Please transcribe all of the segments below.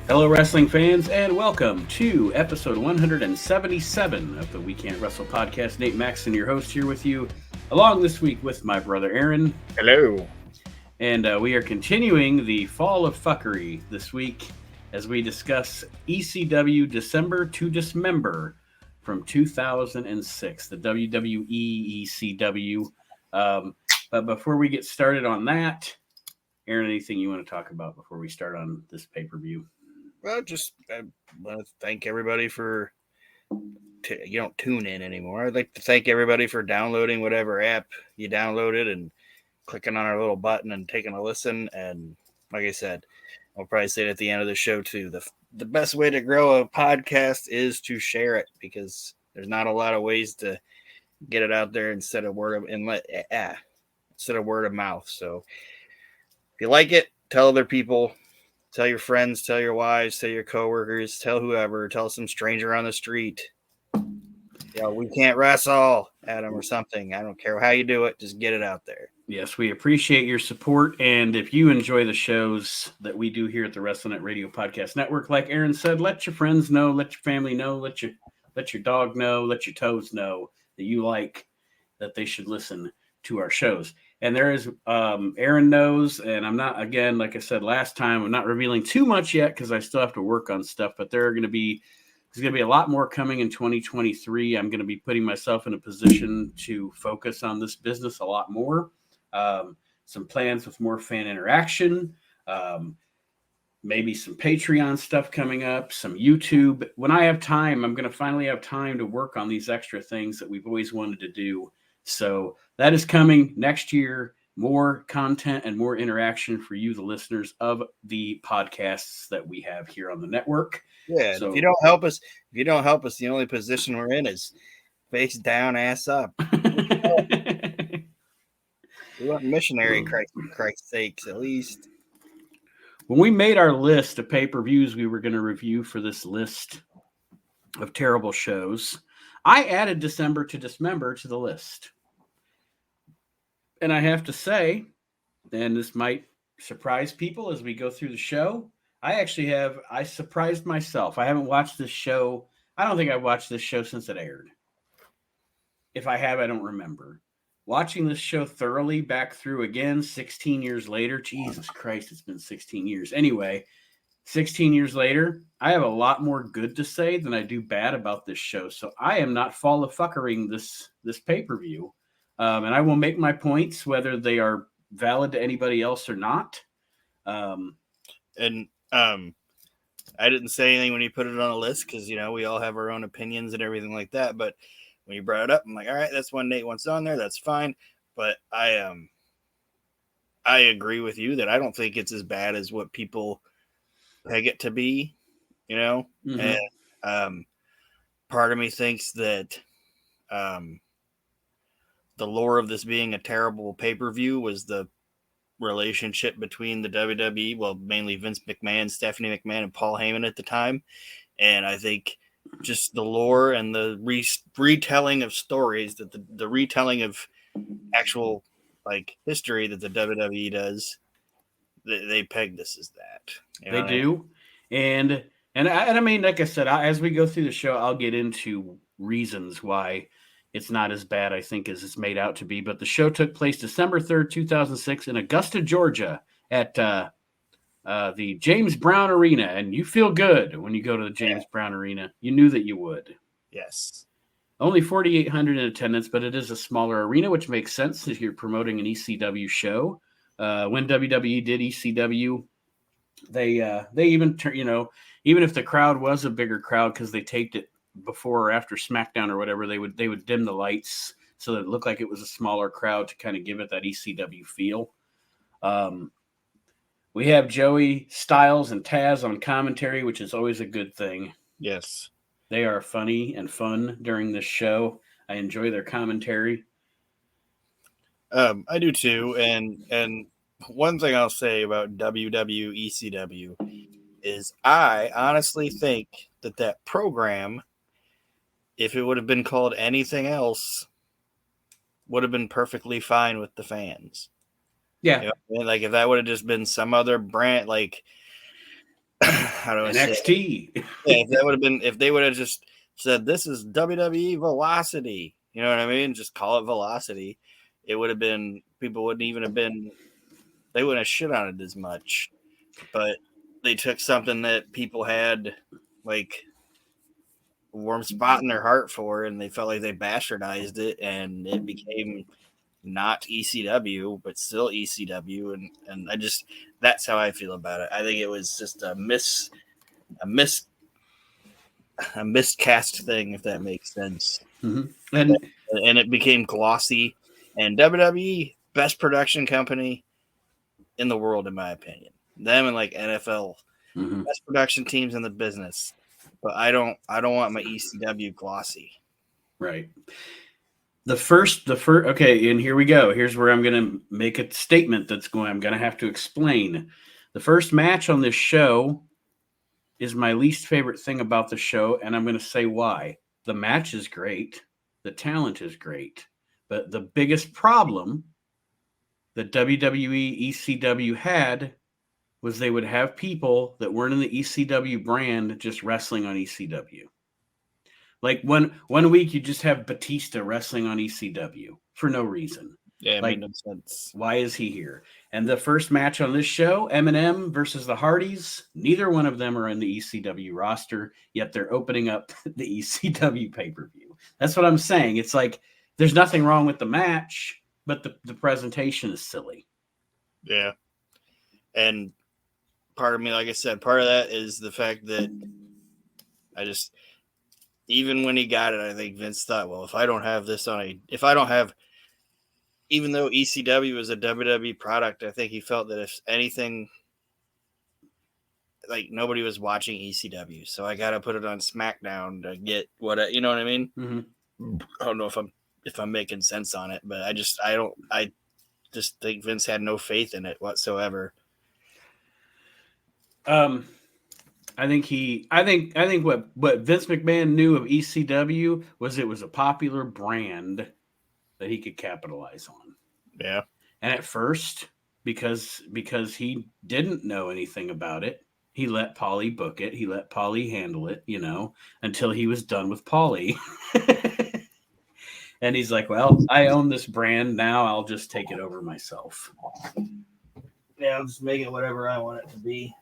Hello, wrestling fans, and welcome to episode 177 of the We Can't Wrestle podcast. Nate Maxon, your host, here with you, along this week with my brother Aaron. Hello. And we are continuing the fall of fuckery this week as we discuss ECW December to Dismember from 2006, the WWE ECW. But before we get started on that, Aaron, anything you want to talk about before we start on this pay-per-view? Well, I want to thank everybody for you don't tune in anymore. I'd like to thank everybody for downloading whatever app you downloaded and clicking on our little button and taking a listen. And like I said, I'll probably say it at the end of the show too. The best way to grow a podcast is to share it, because there's not a lot of ways to get it out there instead of word of mouth. So if you like it, tell other people. Tell your friends, tell your wives, tell your coworkers, tell whoever, tell some stranger on the street. We can't wrestle at them or something. I don't care how you do it. Just get it out there. Yes, we appreciate your support. And if you enjoy the shows that we do here at the WrestleNet Radio Podcast Network, like Aaron said, let your friends know, let your family know, let your dog know, let your toes know that you like, that they should listen to our shows. And there is, Aaron knows, and I'm not, again, like I said last time, I'm not revealing too much yet because I still have to work on stuff, but there's going to be a lot more coming in 2023. I'm going to be putting myself in a position to focus on this business a lot more. Some plans with more fan interaction, maybe some Patreon stuff coming up, some YouTube. When I have time, I'm going to finally have time to work on these extra things that we've always wanted to do. So that is coming next year. More content and more interaction for you, the listeners of the podcasts that we have here on the network. Yeah. So if you don't help us, the only position we're in is face down, ass up. We want missionary, Christ's sakes, at least. When we made our list of pay-per-views we were going to review for this list of terrible shows, I added December to Dismember to the list. And I have to say, and this might surprise people as we go through the show, I surprised myself. I haven't watched this show. I don't think I've watched this show since it aired. If I have, I don't remember. Watching this show thoroughly back through again 16 years later. Jesus Christ, it's been 16 years. Anyway, 16 years later, I have a lot more good to say than I do bad about this show. So I am not fall of fuckering this pay-per-view. And I will make my points whether they are valid to anybody else or not. I didn't say anything when you put it on a list because, we all have our own opinions and everything like that. But when you brought it up, I'm like, all right, that's one Nate wants on there. That's fine. But I agree with you that I don't think it's as bad as what people peg it to be, Mm-hmm. And part of me thinks that the lore of this being a terrible pay-per-view was the relationship between the WWE, well, mainly Vince McMahon, Stephanie McMahon, and Paul Heyman at the time. And I think just the lore and the retelling of stories, that the retelling of actual history that the WWE does, they peg this as that. They do. And I mean, like I said, as we go through the show, I'll get into reasons why it's not as bad, I think, as it's made out to be. But the show took place December 3rd, 2006 in Augusta, Georgia at the James Brown Arena. And you feel good when you go to the James Brown Arena. You knew that you would. Yes. Only 4,800 in attendance, but it is a smaller arena, which makes sense if you're promoting an ECW show. When WWE did ECW, they even even if the crowd was a bigger crowd because they taped it before or after SmackDown or whatever, they would dim the lights so that it looked like it was a smaller crowd to kind of give it that ECW feel. We have Joey Styles and Taz on commentary, which is always a good thing. Yes. They are funny and fun during this show. I enjoy their commentary. I do too. And one thing I'll say about ECW is I honestly think that program, if it would have been called anything else, would have been perfectly fine with the fans. Yeah. If that would have just been some other brand, how do I say NXT. it? Yeah, if that would have been, if they would have just said this is WWE Velocity, you know what I mean? Just call it Velocity. It would have been, people wouldn't even have been, they wouldn't have shit on it as much. But they took something that people had like a warm spot in their heart for, and they felt like they bastardized it, and it became not ECW, but still ECW. And I just, that's how I feel about it. I think it was just a miscast thing, if that makes sense. Mm-hmm. And it became glossy. And WWE, best production company in the world, in my opinion. Them and like NFL, best production teams in the business. But I don't want my ECW glossy. Right. The first, okay, and here we go. Here's where I'm going to make a statement I'm going to have to explain. The first match on this show is my least favorite thing about the show, and I'm going to say why. The match is great. The talent is great. But the biggest problem that WWE ECW had was they would have people that weren't in the ECW brand just wrestling on ECW. Like one week you just have Batista wrestling on ECW for no reason. Yeah, it like, made no sense. Why is he here? And the first match on this show, Eminem versus the Hardys, neither one of them are in the ECW roster, yet they're opening up the ECW pay-per-view. That's what I'm saying. It's like there's nothing wrong with the match, but the presentation is silly. Yeah. And part of me, like I said, part of that is the fact that I just, even when he got it, I think Vince thought, well, if I don't have, even though ECW is a WWE product, I think he felt that if anything, like nobody was watching ECW, so I got to put it on SmackDown to get what, you know what I mean? Mm-hmm. I don't know if I'm making sense on it, but I just think Vince had no faith in it whatsoever. I think what Vince McMahon knew of ECW was it was a popular brand that he could capitalize on. Yeah. And at first, because he didn't know anything about it, he let Paulie book it. He let Paulie handle it, until he was done with Paulie. And he's like, well, I own this brand. Now I'll just take it over myself. Yeah, I'll just make it whatever I want it to be.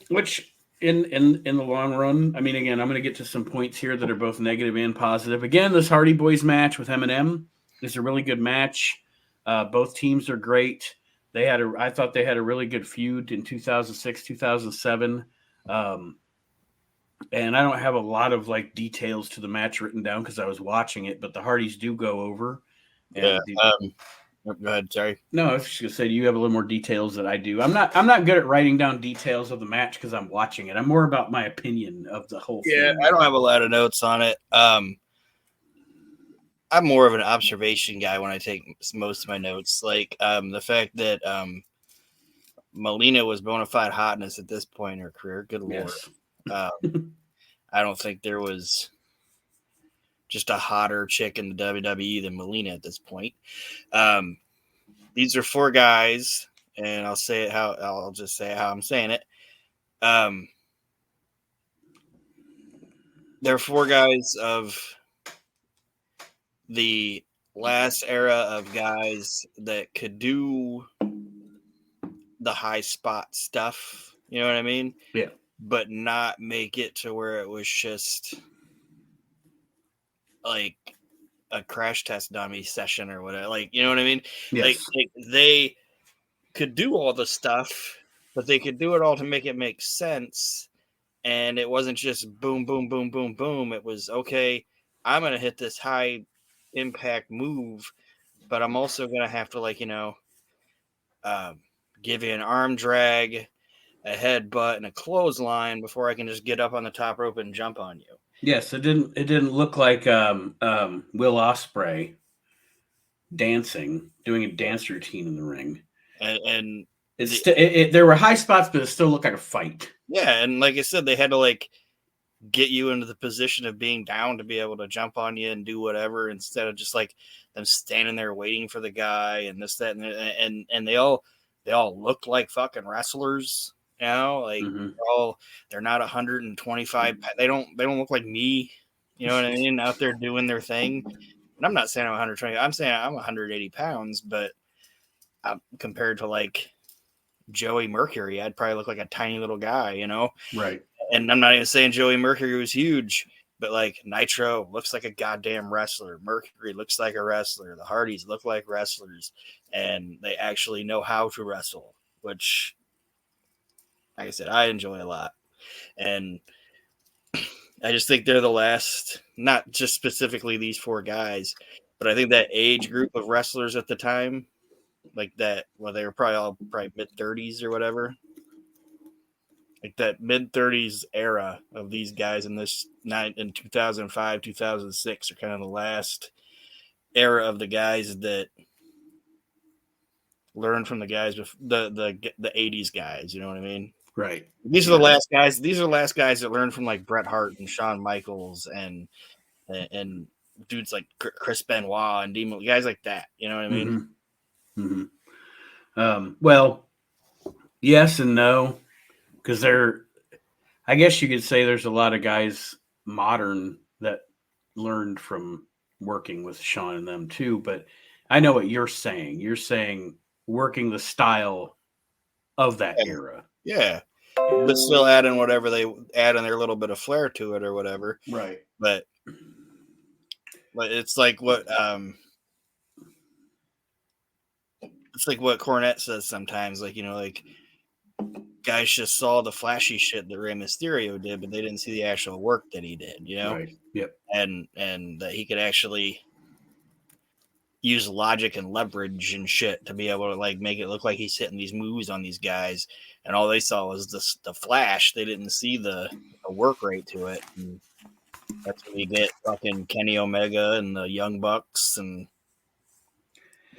Which in the long run, I mean, again, I'm going to get to some points here that are both negative and positive. Again, this Hardy Boys match with Eminem is a really good match. Both teams are great. I thought they had a really good feud in 2006, 2007. And I don't have a lot of like details to the match written down because I was watching it, but the Hardys do go over. And go ahead, sorry. No, I was just gonna say, do you have a little more details than I do? I'm not good at writing down details of the match because I'm watching it. I'm more about my opinion of the whole thing. Yeah, I don't have a lot of notes on it. I'm more of an observation guy when I take most of my notes. Like the fact that Melina was bona fide hotness at this point in her career. Good Lord. Yes. I don't think there was just a hotter chick in the WWE than Melina at this point. These are four guys, and I'll just say how I'm saying it. They're four guys of the last era of guys that could do the high spot stuff. You know what I mean? Yeah. But not make it to where it was just like a crash test dummy session or whatever. Like, you know what I mean? Yes. Like they could do all the stuff, but they could do it all to make it make sense. And it wasn't just boom, boom, boom, boom, boom. It was, okay, I'm going to hit this high impact move, but I'm also going to have to give you an arm drag, a headbutt, and a clothesline before I can just get up on the top rope and jump on you. Yes, it didn't look like Will Ospreay doing a dance routine in the ring. And there were high spots, but it still looked like a fight. Yeah, and like I said, they had to get you into the position of being down to be able to jump on you and do whatever, instead of just like them standing there waiting for the guy and this, that, and they all looked like fucking wrestlers. You know, like they're not 125. They don't look like me. You know what I mean? Out there doing their thing. And I'm not saying I'm 120. I'm saying I'm 180 pounds, but compared to like Joey Mercury, I'd probably look like a tiny little guy, you know? Right. And I'm not even saying Joey Mercury was huge, but like Nitro looks like a goddamn wrestler. Mercury looks like a wrestler. The Hardys look like wrestlers, and they actually know how to wrestle, which, like I said, I enjoy a lot. And I just think they're the last, not just specifically these four guys, but I think that age group of wrestlers at the time, like that, well, they were probably mid-30s or whatever. Like that mid-30s era of these guys in 2005, 2006 are kind of the last era of the guys that learned from the guys, the 80s guys, you know what I mean? Right. These are the last guys. These are the last guys that learned from like Bret Hart and Shawn Michaels and dudes like Chris Benoit and Dean, guys like that. You know what I mean? Well, yes and no, because I guess you could say there's a lot of guys modern that learned from working with Shawn and them too. But I know what you're saying. You're saying working the style of that era. Yeah. But still adding whatever they add in their little bit of flair to it or whatever. Right. But it's like what Cornette says sometimes, like, you know, like guys just saw the flashy shit that Rey Mysterio did, but they didn't see the actual work that he did, you know? Right. Yep. And that he could actually use logic and leverage and shit to be able to like make it look like he's hitting these moves on these guys, and all they saw was the flash. They didn't see the work rate to it. And that's when you get fucking Kenny Omega and the Young Bucks. And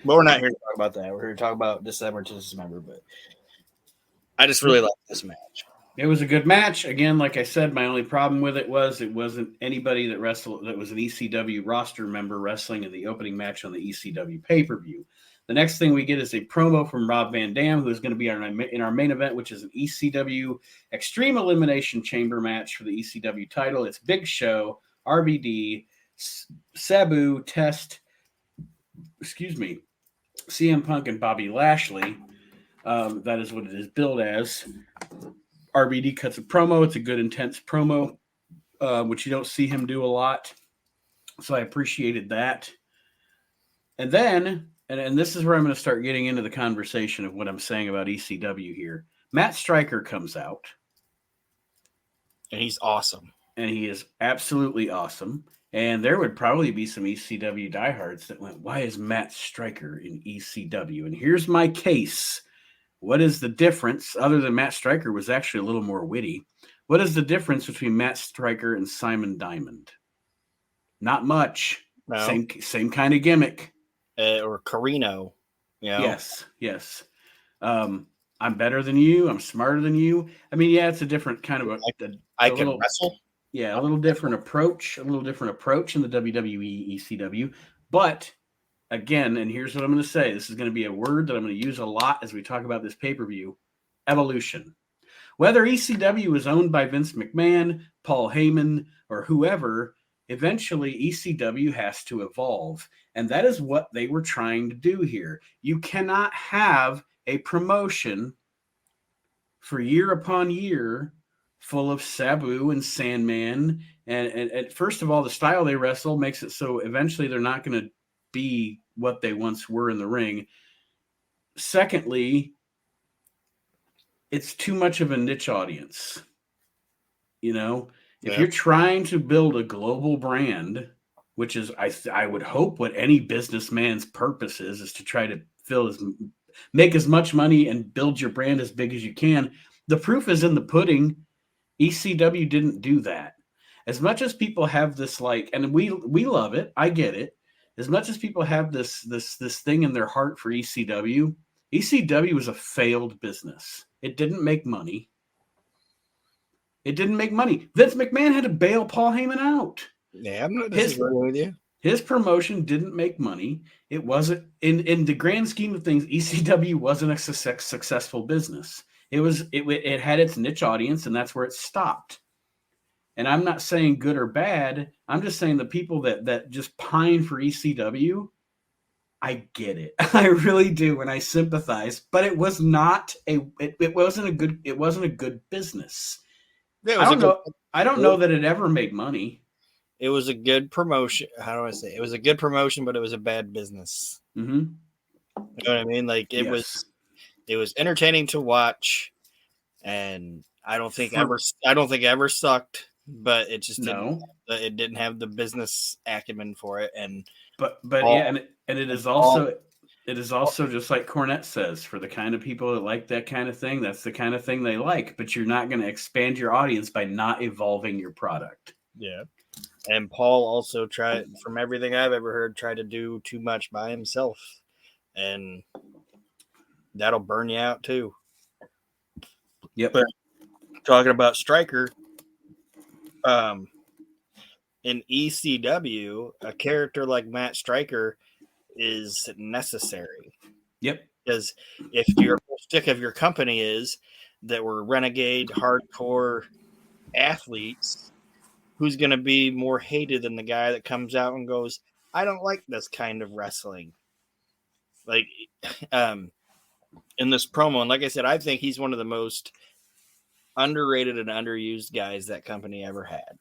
but we're not here to talk about that. We're here to talk about Dismember to Dismember. But I just really like this match. It was a good match. Again, like I said, my only problem with it wasn't anybody that wrestled that was an ECW roster member wrestling in the opening match on the ECW pay-per-view. The next thing we get is a promo from Rob Van Dam, who is going to be in our main event, which is an ECW Extreme Elimination Chamber match for the ECW title. It's Big Show, RVD, Sabu, Test, CM Punk, and Bobby Lashley. That is what it is billed as. RVD cuts a promo. It's a good, intense promo, which you don't see him do a lot. So I appreciated that. And then, and this is where I'm going to start getting into the conversation of what I'm saying about ECW here. Matt Stryker comes out. And he's awesome. And he is absolutely awesome. And there would probably be some ECW diehards that went, why is Matt Stryker in ECW? And here's my case. What is the difference, other than Matt Stryker was actually a little more witty? What is the difference between Matt Stryker and Simon Diamond? Not much. No. Same kind of gimmick. Or Carino. You know? Yes. I'm better than you. I'm smarter than you. I mean, yeah, it's a different kind of I can wrestle. Yeah, a little different approach in the WWE ECW. But again, and here's what I'm going to say. This is going to be a word that I'm going to use a lot as we talk about this pay-per-view. Evolution. Whether ECW is owned by Vince McMahon, Paul Heyman, or whoever, eventually ECW has to evolve. And that is what they were trying to do here. You cannot have a promotion for year upon year full of Sabu and Sandman. And first of all, the style they wrestle makes it so eventually they're not going to be what they once were in the ring. Secondly, it's too much of a niche audience. You know, if you're trying to build a global brand, which is, I would hope what any businessman's purpose is to try to make as much money and build your brand as big as you can. The proof is in the pudding. ECW didn't do that. As much as people have this and we love it, I get it. As much as people have this thing in their heart for ECW, ECW was a failed business. It didn't make money. Vince McMahon had to bail Paul Heyman out. Yeah, I'm not disagreeing with you. His promotion didn't make money. It wasn't, in the grand scheme of things, ECW wasn't a successful business. It had its niche audience, and that's where it stopped. And I'm not saying good or bad. I'm just saying the people that just pine for ECW, I get it. I really do, and I sympathize. But it was not it wasn't a good business. I don't know. I don't know that it ever made money. It was a good promotion. How do I say? It was a good promotion, but it was a bad business. Mm-hmm. You know what I mean? Like it was entertaining to watch, and I don't think ever sucked, but it just didn't. It didn't have the business acumen for it, but yeah, and it is also just like Cornette says, for the kind of people that like that kind of thing, that's the kind of thing they like. But you're not going to expand your audience by not evolving your product. Yeah. And Paul also tried, from everything I've ever heard, tried to do too much by himself. And that'll burn you out too. Yep. But talking about Stryker, in ECW, a character like Matt Stryker is necessary. Yep. Because if your stick of your company is that we're renegade, hardcore athletes, who's going to be more hated than the guy that comes out and goes, I don't like this kind of wrestling. Like, in this promo, and like I said, I think he's one of the most underrated and underused guys that company ever had.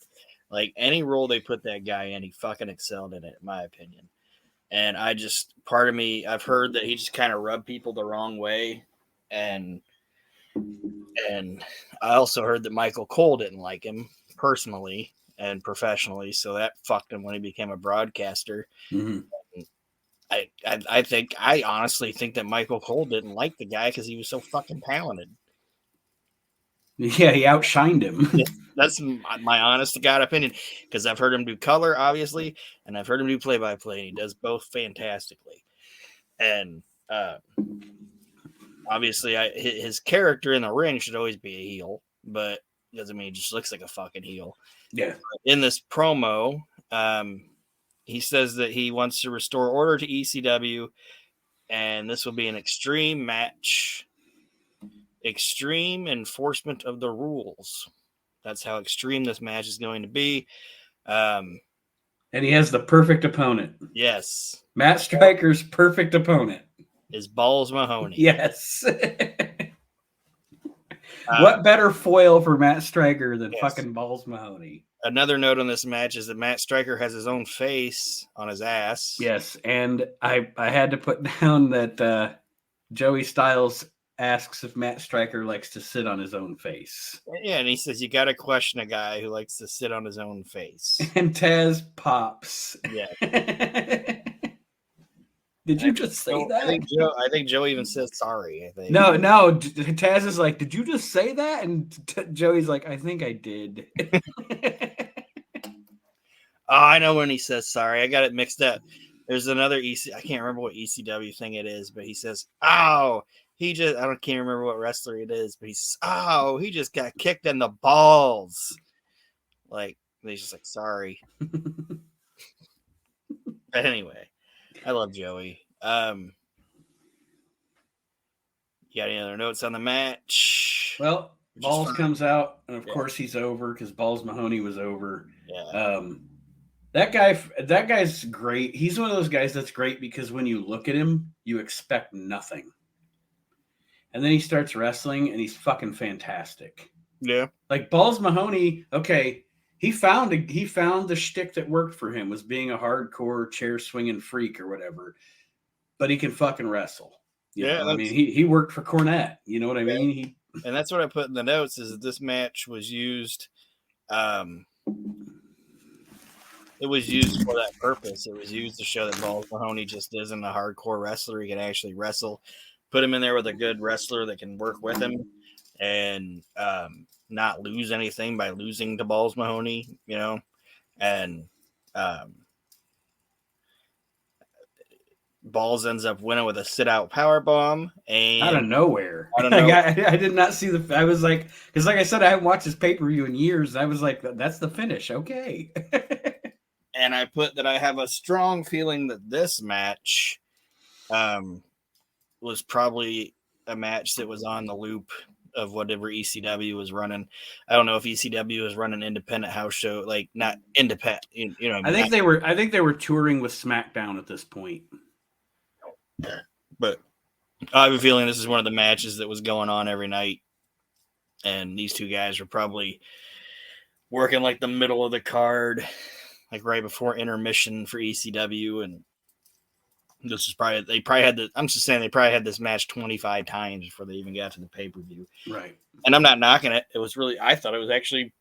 Like, any role they put that guy in, he fucking excelled in it, in my opinion. And part of me, I've heard that he just kind of rubbed people the wrong way. And I also heard that Michael Cole didn't like him personally and professionally, so that fucked him when he became a broadcaster. Mm-hmm. I honestly think that Michael Cole didn't like the guy because he was so fucking talented. Yeah, he outshined him. That's my honest to God opinion, because I've heard him do color, obviously, and I've heard him do play-by-play, and he does both fantastically. And obviously, his character in the ring should always be a heel, but doesn't mean he just looks like a fucking heel. Yeah. In this promo, he says that he wants to restore order to ECW, and this will be an extreme match. Extreme enforcement of the rules. That's how extreme this match is going to be. And he has the perfect opponent. Yes. Matt Stryker's perfect opponent is Balls Mahoney. Yes. What better foil for Matt Stryker than fucking Balls Mahoney? Another note on this match is that Matt Stryker has his own face on his ass. Yes, and I had to put down that Joey Styles asks if Matt Stryker likes to sit on his own face. Yeah, and he says you got to question a guy who likes to sit on his own face. And Taz pops. Yeah. Did you just say that? I think Joe even says sorry. I think. No. Taz is like, did you just say that? And Joey's like, I think I did. Oh, I know when he says sorry. I got it mixed up. There's another I can't remember what ECW thing it is, but he says, "Oh, can't remember what wrestler it is, but he just got kicked in the balls." Like, he's just like, sorry. But anyway, I love Joey. You got any other notes on the match? Well, Balls comes out, and of course he's over because Balls Mahoney was over. Yeah. That guy's great. He's one of those guys that's great because when you look at him, you expect nothing. And then he starts wrestling, and he's fucking fantastic. Yeah. Like Balls Mahoney, okay, he found the shtick that worked for him, was being a hardcore chair swinging freak or whatever. But he can fucking wrestle. You know? I mean, he worked for Cornette. You know what I mean? And that's what I put in the notes, is that this match was used. It was used for that purpose. It was used to show that Balls Mahoney just isn't a hardcore wrestler. He can actually wrestle. Put him in there with a good wrestler that can work with him and not lose anything by losing to Balls Mahoney, you know. And Balls ends up winning with a sit-out powerbomb. And out of nowhere. I did not see I was like, because like I said, I haven't watched this pay-per-view in years. I was like, that's the finish. Okay. And I put that I have a strong feeling that this match was probably a match that was on the loop of whatever ECW was running. I don't know if ECW was running independent house show, like not independent. You know, what I think they were. I think they were touring with SmackDown at this point. But I have a feeling this is one of the matches that was going on every night, and these two guys were probably working like the middle of the card, like right before intermission for ECW, and this is probably they probably had the. I'm just saying they probably had this match 25 times before they even got to the pay-per-view. Right. And I'm not knocking it. It was really, I thought it was actually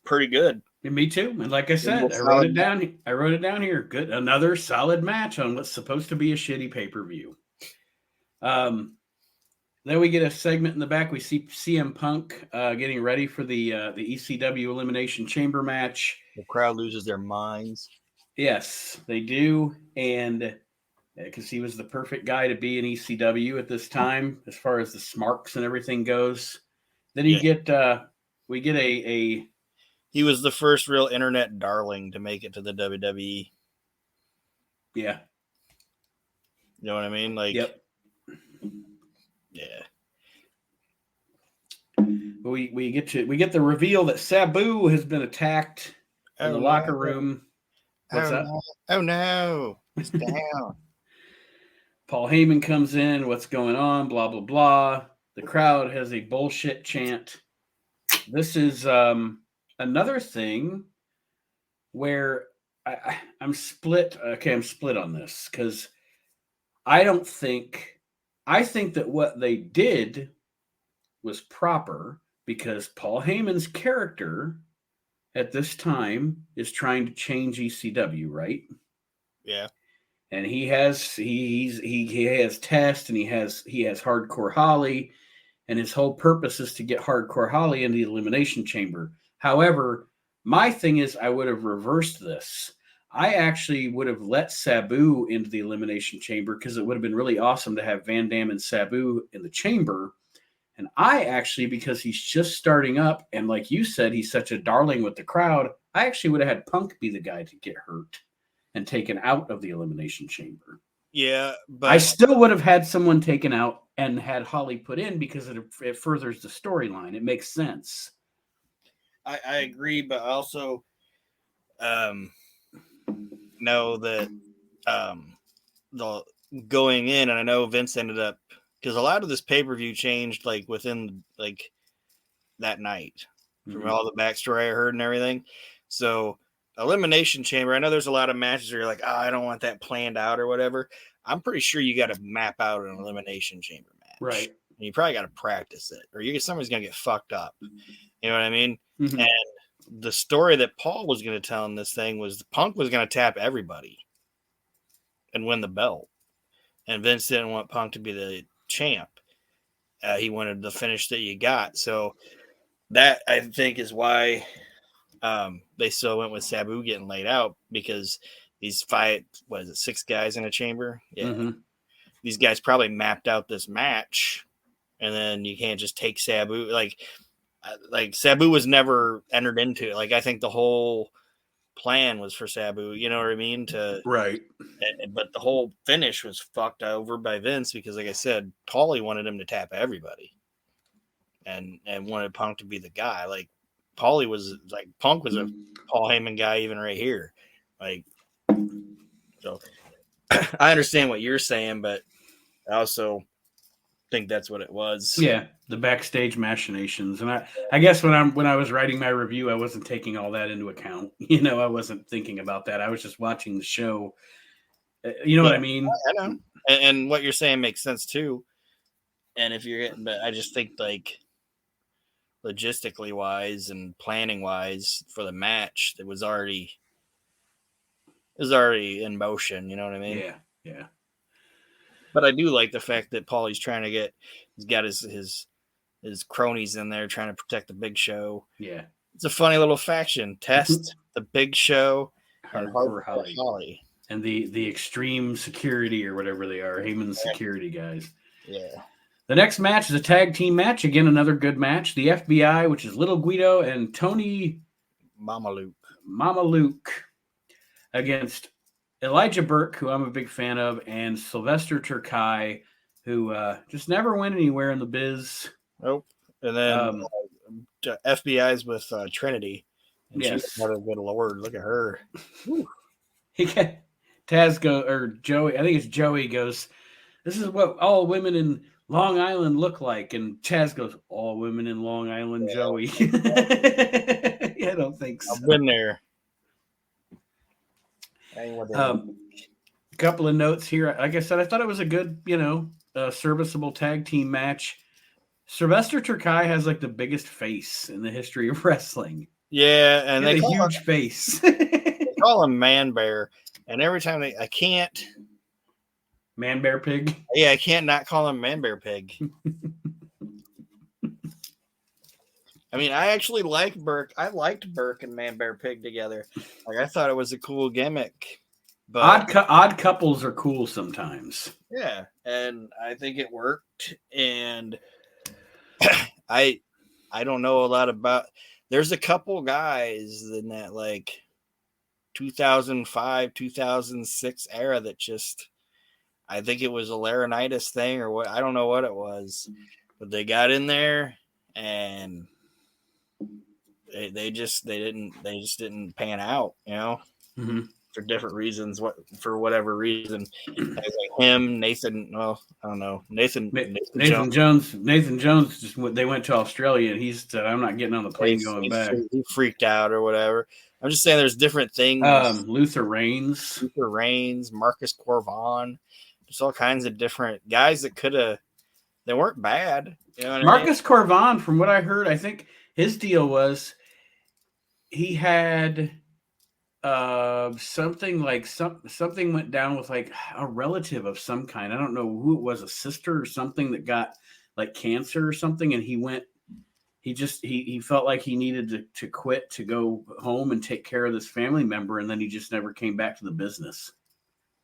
pretty good. And me too. And like I said, I wrote it down. I wrote it down here. Good, another solid match on what's supposed to be a shitty pay-per-view. Then we get a segment in the back. We see CM Punk getting ready for the ECW Elimination Chamber match. The crowd loses their minds. Yes, they do, and because he was the perfect guy to be in ECW at this time, as far as the smarks and everything goes. Then we get a. He was the first real internet darling to make it to the WWE. Yeah. You know what I mean? Like. Yep. Yeah. We get the reveal that Sabu has been attacked in the locker room. What's up? No. Oh no. It's down. Paul Heyman comes in. What's going on? Blah, blah, blah. The crowd has a bullshit chant. This is another thing where I'm split. Okay, I'm split on this because I think that what they did was proper because Paul Heyman's character at this time is trying to change ECW, right? Yeah. And he has Test and he has Hardcore Holly, and his whole purpose is to get Hardcore Holly into the Elimination Chamber. However, my thing is I would have reversed this. I actually would have let Sabu into the Elimination Chamber because it would have been really awesome to have Van Dam and Sabu in the chamber. And I actually, because he's just starting up, and like you said, he's such a darling with the crowd, I actually would have had Punk be the guy to get hurt and taken out of the Elimination Chamber. Yeah, but I still would have had someone taken out and had Holly put in because it furthers the storyline. It makes sense. I agree, but also know that the going in, and I know Vince ended up because a lot of this pay-per-view changed like within like that night from all the backstory I heard and everything. So Elimination Chamber, I know there's a lot of matches where you're like, oh, I don't want that planned out or whatever. I'm pretty sure you got to map out an Elimination Chamber match. Right. And you probably got to practice it or somebody's going to get fucked up. You know what I mean? Mm-hmm. And the story that Paul was going to tell in this thing was Punk was going to tap everybody and win the belt. And Vince didn't want Punk to be the champ. He wanted the finish that you got. So that, I think, is why they still went with Sabu getting laid out because these 6 guys in a chamber? Yeah. Mm-hmm. These guys probably mapped out this match, and then you can't just take Sabu. Like Sabu was never entered into it. Like, I think the whole plan was for Sabu, you know what I mean? Right. But the whole finish was fucked over by Vince because, like I said, Paulie wanted him to tap everybody and wanted Punk to be the guy. Like, Paulie was like, Punk was a Paul Heyman guy even right here. Like, so I understand what you're saying, but I also think that's what it was. Yeah, the backstage machinations. And I guess when I was writing my review, I wasn't taking all that into account. You know, I wasn't thinking about that. I was just watching the show. You know what I mean? I know. And what you're saying makes sense too. And if you're getting, but I just think like logistically wise and planning wise for the match that was already in motion. You know what I mean? Yeah. Yeah. But I do like the fact that Paulie's trying to he's got his cronies in there trying to protect the Big Show. Yeah. It's a funny little faction. Test, the Big Show, Hardcore Holly. And the extreme security or whatever they are, Heyman's security guys. Yeah. The next match is a tag team match. Again, another good match. The FBI, which is Little Guido and Tony Mama Luke against Elijah Burke, who I'm a big fan of, and Sylvester Terkay, who just never went anywhere in the biz. Nope. And then FBI's with Trinity. And Yes. she's another good lord. Look at her. He got Joey. I think it's Joey goes, "This is what all women in Long Island look like," and Chaz goes, "All women in Long Island, Yeah. Joey." Yeah, I don't think so. I've been there. A couple of notes here. Like I said, I thought it was a good, serviceable tag team match. Sylvester Terkay has like the biggest face in the history of wrestling. Yeah, and He they has a call huge face. they call him Man Bear, and every time I can't. Man Bear Pig. Yeah, I can't not call him Man Bear Pig. I mean, I actually like Burke. I liked Burke and Man Bear Pig together. Like, I thought it was a cool gimmick. But Odd couples are cool sometimes. Yeah, and I think it worked. And I don't know a lot about. There's a couple guys in that like 2005, 2006 era that just. I think it was a laryngitis thing or what. I don't know what it was, but they got in there and they just didn't pan out, for different reasons. For whatever reason, like him, Nathan. Well, I don't know, Nathan Jones. Nathan Jones they went to Australia and he said, "I'm not getting on the plane going back." He freaked out or whatever. I'm just saying, there's different things. Luther Reigns, Marcus Corvon. There's all kinds of different guys that they weren't bad. You know what Marcus Corvon, from what I heard, I think his deal was he had something went down with like a relative of some kind. I don't know who it was, a sister or something that got like cancer or something, and he felt like he needed to quit to go home and take care of this family member, and then he just never came back to the business.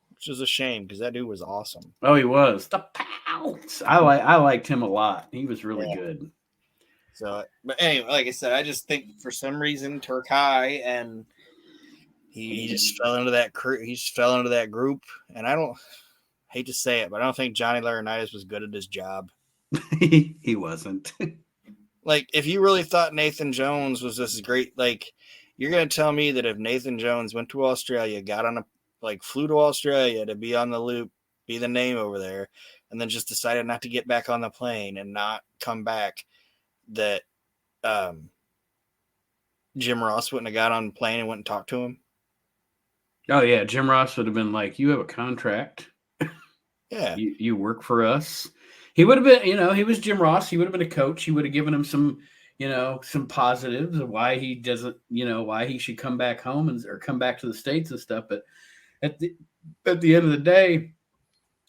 Which is a shame because that dude was awesome. Oh, he was. The Pounce. I liked him a lot. He was really good. So, but anyway, like I said, I just think for some reason Terkay and he just fell into that He just fell into that group, and I hate to say it, but I don't think Johnny Laurinaitis was good at his job. He wasn't. Like, if you really thought Nathan Jones was this great, like, you're gonna tell me that if Nathan Jones went to Australia, flew to Australia to be on the loop, be the name over there, and then just decided not to get back on the plane and not come back, that Jim Ross wouldn't have got on the plane and went and talked to him? Oh, yeah. Jim Ross would have been like, "You have a contract. Yeah. You work for us." He would have been, he was Jim Ross. He would have been a coach. He would have given him some, some positives of why he doesn't, why he should come back home or come back to the States and stuff. But at the end of the day,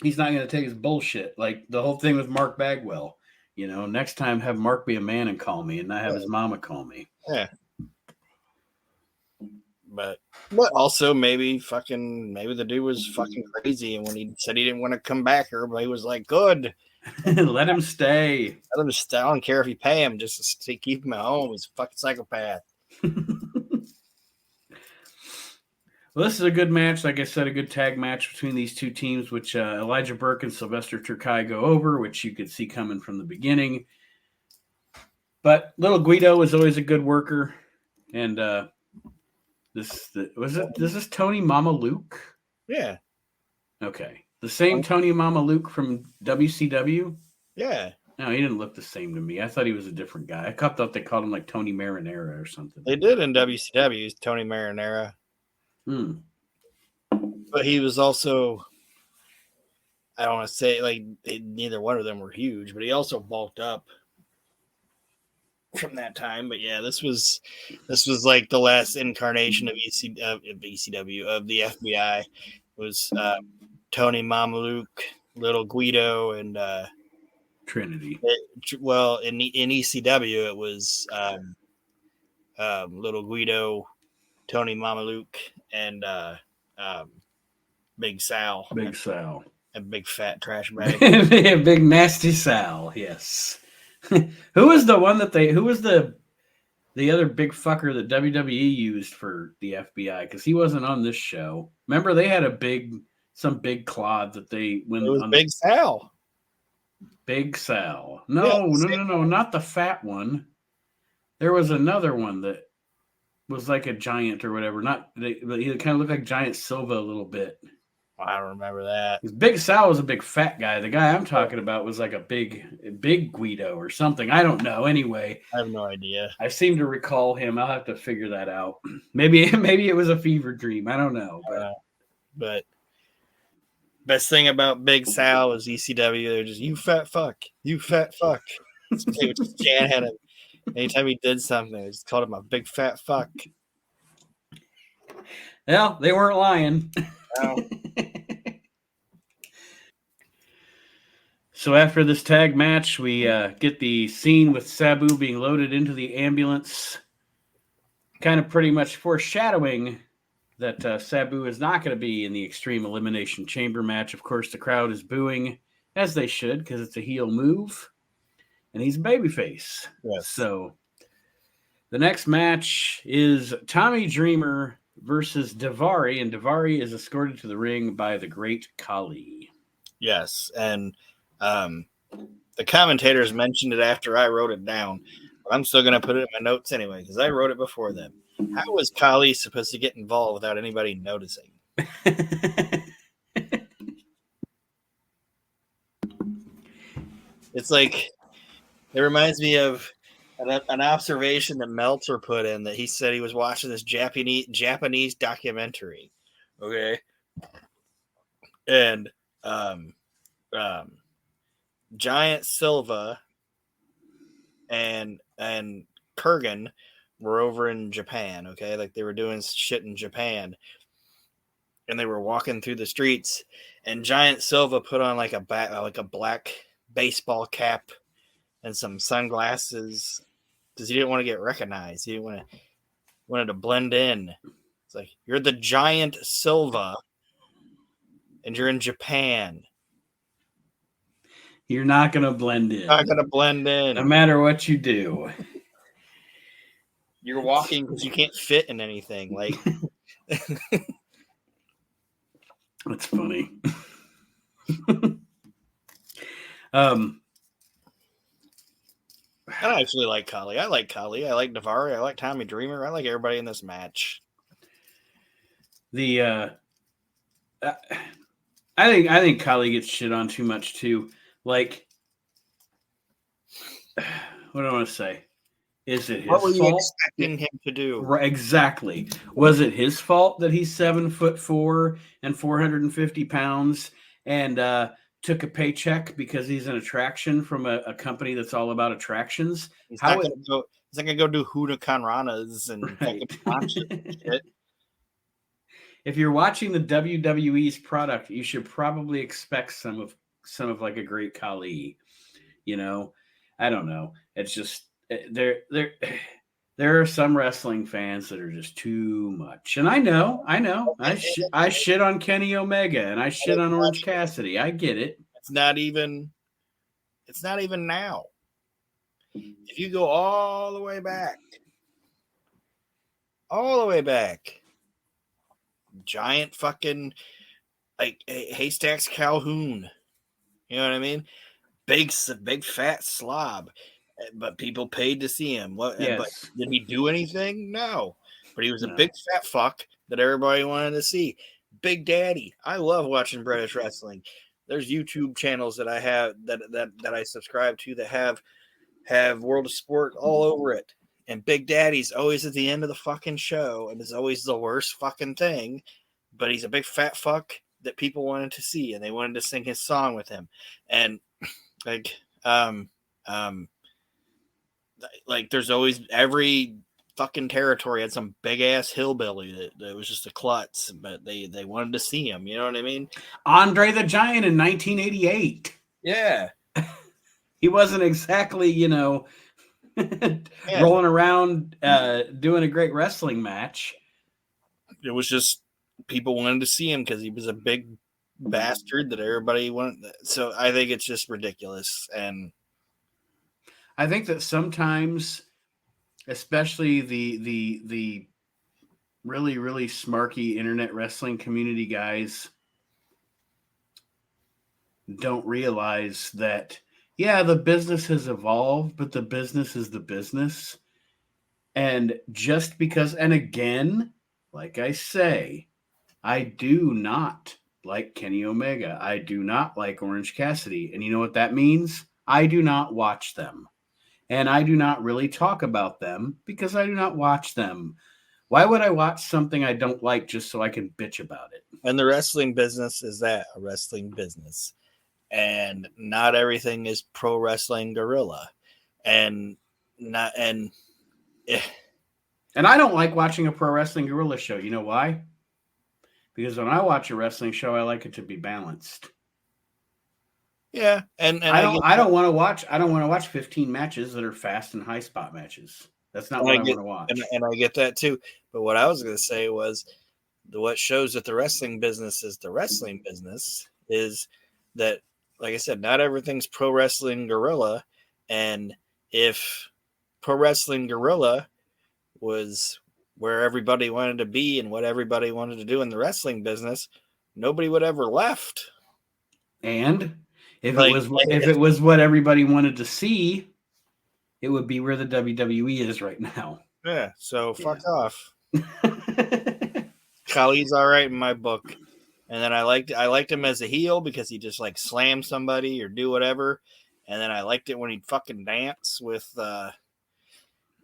he's not going to take his bullshit. Like the whole thing with Mark Bagwell, next time have Mark be a man and call me and not have his mama call me. Yeah. But also maybe the dude was fucking crazy, and when he said he didn't want to come back, everybody was like, "Good, let him stay. Let him stay. I don't care if you pay him just to keep him at home. He's a fucking psychopath." Well, this is a good match. Like I said, a good tag match between these two teams, which Elijah Burke and Sylvester Terkay go over, which you could see coming from the beginning. But little Guido was always a good worker, and this is Tony Mama Luke? Yeah. Okay. The same Tony Mama Luke from WCW? Yeah. No, he didn't look the same to me. I thought he was a different guy. I thought they called him like Tony Marinara or something. They did in WCW. He's Tony Marinara. But he was also, I don't want to say like neither one of them were huge, but he also bulked up from that time. But yeah, this was like the last incarnation of ECW, of the FBI. It was Tony Mamaluke, Little Guido, and Trinity. In ECW it was Little Guido, Tony Mamaluke, and Big Sal. Big Sal. A big fat trash bag. Big nasty Sal, yes. Who was the other big fucker that WWE used for the FBI? Because he wasn't on this show. Remember, they had some big clod that they It was Big Sal. Big Sal. No, not the fat one. There was another one that was like a giant or whatever. But he kind of looked like Giant Silva a little bit. I don't remember that. Big Sal was a big fat guy. The guy I'm talking about was like a big Guido or something. I don't know. Anyway, I have no idea. I seem to recall him. I'll have to figure that out. Maybe it was a fever dream. I don't know. But best thing about Big Sal was ECW. They're just, you fat fuck. You fat fuck. So they would just chant at him. Anytime he did something, they just called him a big fat fuck. Well, they weren't lying. No. So after this tag match, we get the scene with Sabu being loaded into the ambulance, kind of pretty much foreshadowing that Sabu is not going to be in the Extreme Elimination Chamber match. Of course, the crowd is booing, as they should, because it's a heel move, and he's a babyface. Yes. So the next match is Tommy Dreamer versus Daivari, and Daivari is escorted to the ring by the Great Khali. Yes, and the commentators mentioned it after I wrote it down, but I'm still going to put it in my notes anyway because I wrote it before them. How was Khali supposed to get involved without anybody noticing? It's like, it reminds me of an observation that Meltzer put in, that he said he was watching this Japanese documentary, okay, and Giant Silva and Kurgan were over in Japan, okay, like they were doing shit in Japan, and they were walking through the streets, and Giant Silva put on like a black baseball cap and some sunglasses because he didn't want to get recognized. He didn't wanted to blend in. It's like, you're the Giant Silva, and you're in Japan. You're not going to blend in. Not going to blend in. No matter what you do. You're walking because you can't fit in anything. Like, that's funny. I actually like Khali. I like Khali. I like Daivari. I like Tommy Dreamer. I like everybody in this match. I think Khali gets shit on too much too. Like, what do I want to say? Is it his fault? What were you expecting him to do? Right, exactly. Was it his fault that he's 7'4" and 450 pounds and took a paycheck because he's an attraction from a company that's all about attractions? He's not gonna go do Hudakan Ranas and right. Shit. If you're watching the WWE's product, you should probably expect some of like a Great Khali. You know, I don't know. It's just there are some wrestling fans that are just too much. And I know. I shit on Kenny Omega and I shit on Orange Cassidy. I get it. It's not even now. If you go all the way back, Giant fucking like Haystacks Calhoun. You know what I mean? Big fat slob. But people paid to see him. Yes. But did he do anything? No. But he was a big fat fuck that everybody wanted to see. Big Daddy. I love watching British wrestling. There's YouTube channels that I have that I subscribe to that have World of Sport all over it. And Big Daddy's always at the end of the fucking show and is always the worst fucking thing. But he's a big fat fuck that people wanted to see, and they wanted to sing his song with him. And like there's always, every fucking territory had some big ass hillbilly that was just a klutz, but they wanted to see him. You know what I mean? Andre the Giant in 1988. Yeah. He wasn't exactly, rolling around doing a great wrestling match. It was just people wanted to see him because he was a big bastard that everybody wanted. So I think it's just ridiculous. And I think that sometimes, especially the really, really smarky internet wrestling community guys don't realize that yeah, the business has evolved, but the business is the business. And just because, and again, like I say, I do not like Kenny Omega. I do not like Orange Cassidy. And you know what that means? I do not watch them. And I do not really talk about them because I do not watch them. Why would I watch something I don't like just so I can bitch about it? And the wrestling business is that, a wrestling business. And not everything is pro wrestling gorilla. And not and And I don't like watching a pro wrestling gorilla show. You know why? Because when I watch a wrestling show, I like it to be balanced. yeah, and I don't want to watch 15 matches that are fast and high spot matches. That's not what I want to watch. And I get that too. But what I was going to say was what shows that the wrestling business is the wrestling business is that, like I said, not everything's pro wrestling gorilla. And if pro wrestling gorilla was where everybody wanted to be and what everybody wanted to do in the wrestling business, nobody would ever left. And if it was what everybody wanted to see, it would be where the WWE is right now. Yeah, so fuck off. Khali's all right in my book. And then I liked him as a heel because he just like slam somebody or do whatever. And then I liked it when he'd fucking dance with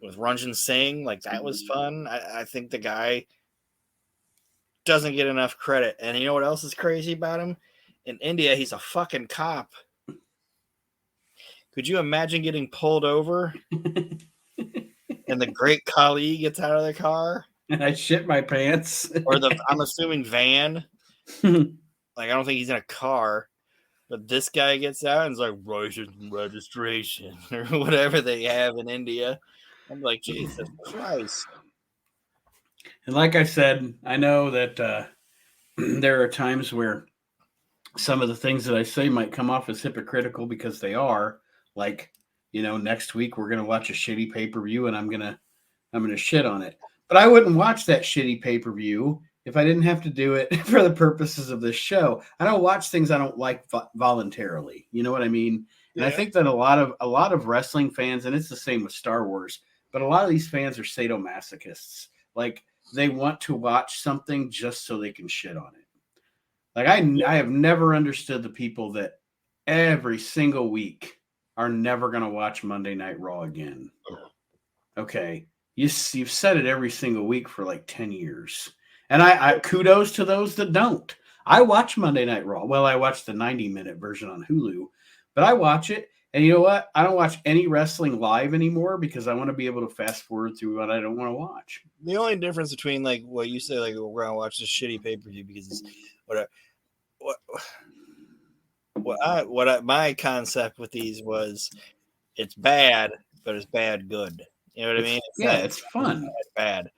Ranjan Singh. Like, that was fun. I think the guy doesn't get enough credit. And you know what else is crazy about him? In India, he's a fucking cop. Could you imagine getting pulled over and the great Khali gets out of the car? And I shit my pants. Or I'm assuming van. Like, I don't think he's in a car. But this guy gets out and is like, registration or whatever they have in India. I'm like, Jesus Christ. And like I said, I know that there are times where some of the things that I say might come off as hypocritical because they are. Like, next week we're going to watch a shitty pay-per-view and I'm going to shit on it. But I wouldn't watch that shitty pay-per-view if I didn't have to do it for the purposes of this show. I don't watch things I don't like voluntarily. You know what I mean? And I think that a lot of wrestling fans, and it's the same with Star Wars, but a lot of these fans are sadomasochists. Like, they want to watch something just so they can shit on it. Like, I have never understood the people that every single week are never going to watch Monday Night Raw again. Okay. You've said it every single week for like 10 years. And I kudos to those that don't. I watch Monday Night Raw. Well, I watch the 90-minute version on Hulu, but I watch it. And you know what? I don't watch any wrestling live anymore because I want to be able to fast forward through what I don't want to watch. The only difference between like what you say, like we're going to watch this shitty pay-per-view because it's whatever. My concept with these was it's bad, but it's bad good. You know what I mean? It's fun. It's bad.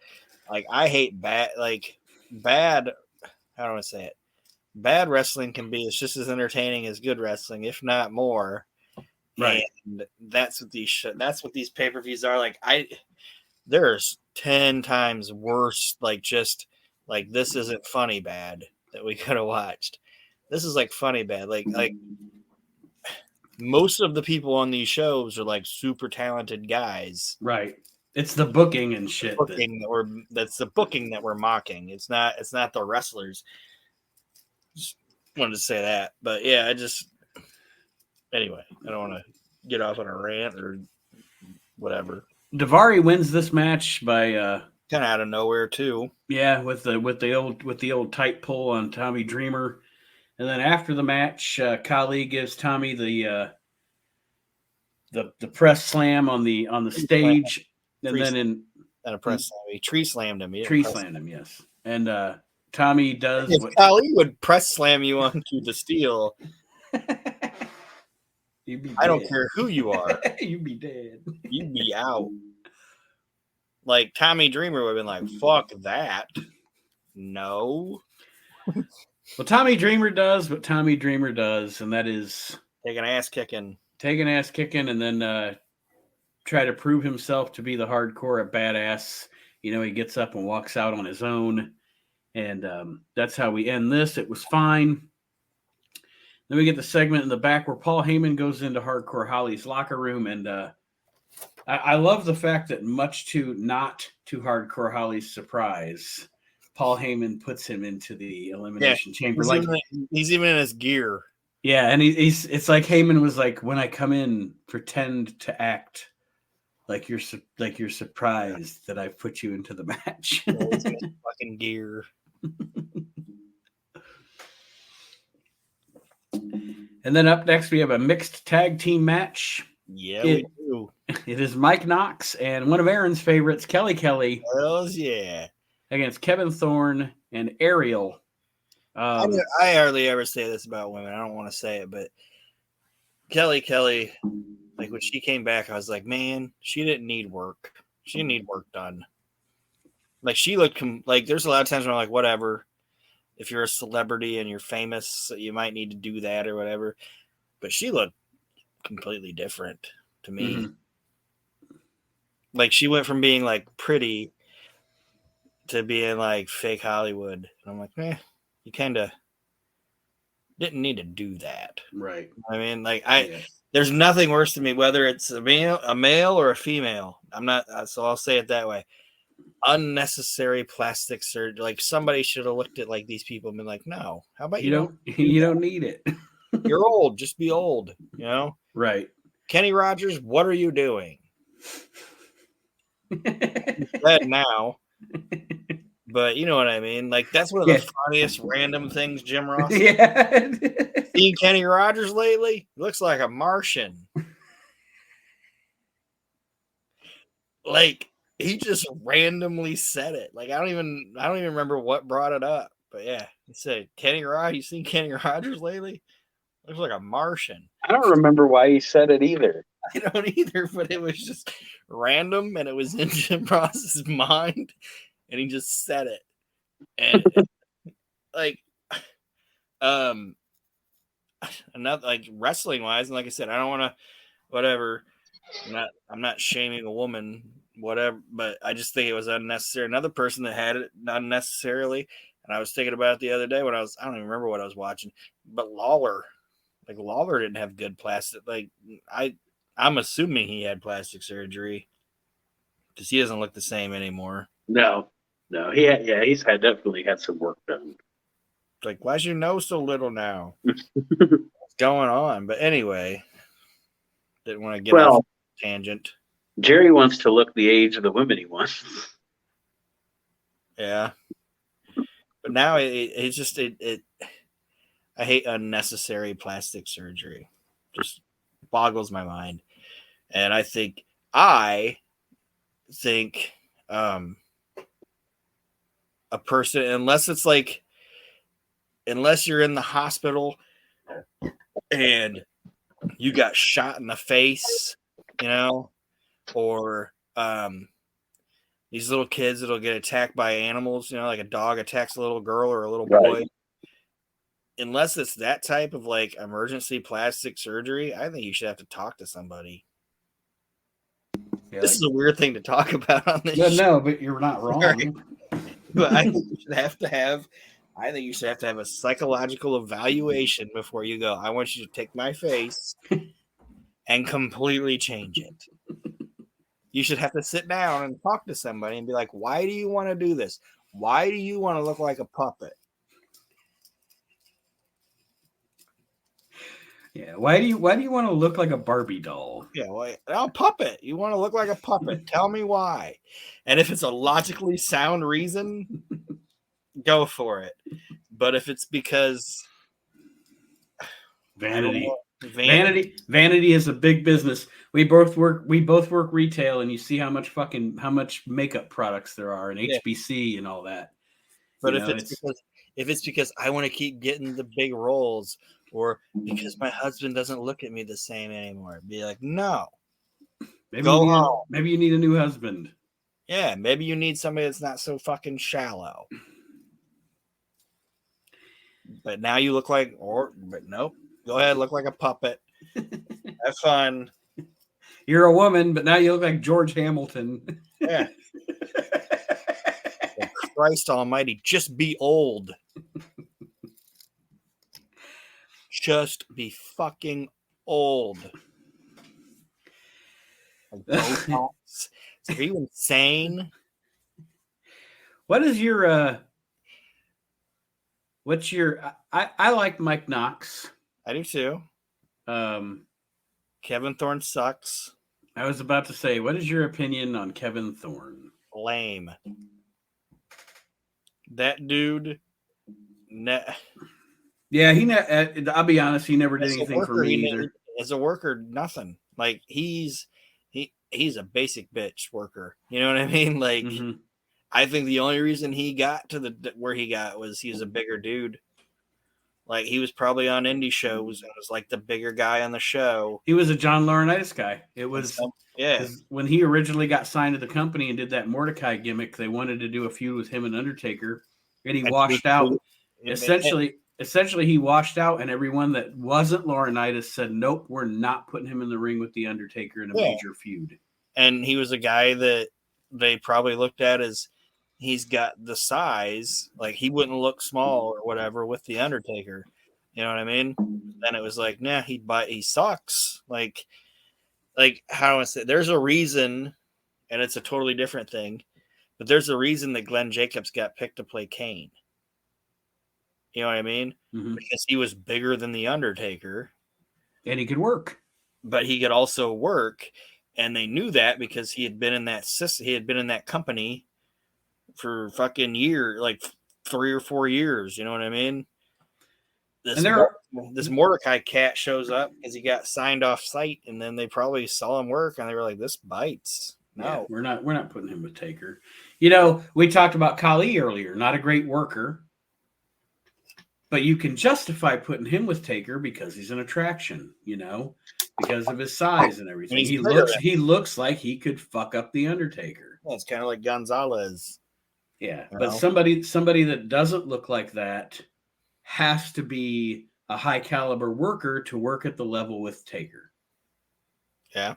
Like, I hate bad. How do I say it? Bad wrestling can be just as entertaining as good wrestling, if not more. Right. And that's what these pay-per-views are. Like, there's 10 times worse. Like, just like, this isn't funny bad that we could have watched. This is like funny bad. Like most of the people on these shows are like super talented guys. Right. It's the booking and shit. That's the booking that we're mocking. It's not the wrestlers. Just wanted to say that. But yeah, anyway, I don't want to get off on a rant or whatever. Daivari wins this match by kind of out of nowhere too. Yeah, with the old tight pull on Tommy Dreamer. And then after the match, Khali gives Tommy the press slam on the stage, and a press slam. He tree slammed him. Yes. And Tommy does. If Khali would press slam you onto the steel, I don't care who you are. You'd be dead. You'd be out. Like, Tommy Dreamer would have been like, "Fuck that." No. Well, Tommy Dreamer does what Tommy Dreamer does, and that is take an ass kicking, and then try to prove himself to be the hardcore badass. He gets up and walks out on his own, and that's how we end this. It was fine. Then we get the segment in the back where Paul Heyman goes into Hardcore Holly's locker room, and I love the fact that much to not to Hardcore Holly's surprise, Paul Heyman puts him into the elimination chamber. He's even in his gear. Yeah, and it's like Heyman was like, when I come in, pretend to act like you're surprised that I've put you into the match. He's in his fucking gear. And then up next, we have a mixed tag team match. Yeah, we do. It is Mike Knox and one of Aaron's favorites, Kelly Kelly. Hells yeah. Against Kevin Thorne and Ariel. I hardly ever say this about women. I don't want to say it, but Kelly, like when she came back, I was like, man, she didn't need work. She didn't need work done. Like she looked like there's a lot of times when I'm like, whatever. If you're a celebrity and you're famous, you might need to do that or whatever. But she looked completely different to me. Mm-hmm. Like she went from being like pretty to being like fake Hollywood. And I'm like, you kind of didn't need to do that. Right. I mean, like there's nothing worse to me, whether it's a male or a female. I'm not, so I'll say it that way. Unnecessary plastic surgery. Like somebody should have looked at like these people and been like, no, how about you don't need it. You're old. Just be old, you know? Right. Kenny Rogers, what are you doing? He's dead now. But you know what I mean? Like that's one of the funniest random things Jim Ross. Yeah. Seen Kenny Rogers lately? He looks like a Martian. Like he just randomly said it. Like I don't even remember what brought it up. But yeah, he said, Kenny Rogers, you seen Kenny Rogers lately? Looks like a Martian. I don't remember why he said it either. I don't either, but it was just random and it was in Jim Ross's mind and he just said it. And like another like wrestling wise, and like I said, I don't want to whatever. I'm not shaming a woman, whatever, but I just think it was unnecessary. Another person that had it not unnecessarily, and I was thinking about it the other day when I don't even remember what I was watching, but Lawler didn't have good plastic. Like I'm assuming he had plastic surgery because he doesn't look the same anymore. No, he's definitely had some work done. Like, why's your nose so little now? What's going on? But anyway, didn't want to get off tangent. Jerry wants to look the age of the women he wants. Yeah, but now it's just it. I hate unnecessary plastic surgery. Just boggles my mind, and I think a person, unless you're in the hospital and you got shot in the face, you know, or these little kids that'll get attacked by animals, you know, like a dog attacks a little girl or a little boy. Right. Unless it's that type of like emergency plastic surgery, I think you should have to talk to somebody. Yeah, this is a weird thing to talk about on this show. No, but you're not wrong. Right. But I think you should have to have a psychological evaluation before you go. I want you to take my face and completely change it. You should have to sit down and talk to somebody and be like, why do you want to do this? Why do you want to look like a puppet? Yeah, why do you want to look like a Barbie doll? Yeah, well, a puppet. You want to look like a puppet. Tell me why. And if it's a logically sound reason, go for it. But if it's because vanity is a big business. We both work retail, and you see how much makeup products there are and HBC and all that. But if it's because I want to keep getting the big roles, or because my husband doesn't look at me the same anymore, be like, no. Maybe you need a new husband. Yeah, maybe you need somebody that's not so fucking shallow. But now you look like, but nope. Go ahead, look like a puppet. Have fun. You're a woman, but now you look like George Hamilton. Yeah. Well, Christ almighty, just be old. just be fucking old. Like Botox. Are you insane? What is your what's your I like Mike Knox. I do too. Kevin Thorne sucks. I was about to say, what is your opinion on Kevin Thorne? Lame. That dude. Yeah, I'll be honest, he never did anything for me either. As a worker, nothing. Like he's a basic bitch worker. You know what I mean? Like I think the only reason he got to where he got was he was a bigger dude. Like he was probably on indie shows and was like the bigger guy on the show. He was a John Laurinaitis guy. It was when he originally got signed to the company and did that Mordecai gimmick. They wanted to do a feud with him and Undertaker, and he washed out. Essentially, he washed out, and everyone that wasn't Laurinaitis said, "Nope, we're not putting him in the ring with the Undertaker in a major feud." And he was a guy that they probably looked at as he's got the size, like he wouldn't look small or whatever with the Undertaker. You know what I mean? Then it was like, nah, he sucks. Like how do I say? There's a reason, and it's a totally different thing, but there's a reason that Glenn Jacobs got picked to play Kane. You know what I mean? Because he was bigger than the Undertaker, and he could work, but he could also work, and they knew that because he had been in that company for fucking year, like 3 or 4 years. You know what I mean? This Mordecai cat shows up because he got signed off site, and then they probably saw him work, and they were like, "This bites." No, yeah, we're not putting him with Taker. You know, we talked about Khali earlier. Not a great worker, but you can justify putting him with Taker because he's an attraction. You know, because of his size and everything. He looks like he could fuck up the Undertaker. Well, it's kind of like Gonzalez. Yeah, but somebody that doesn't look like that has to be a high caliber worker to work at the level with Taker. Yeah,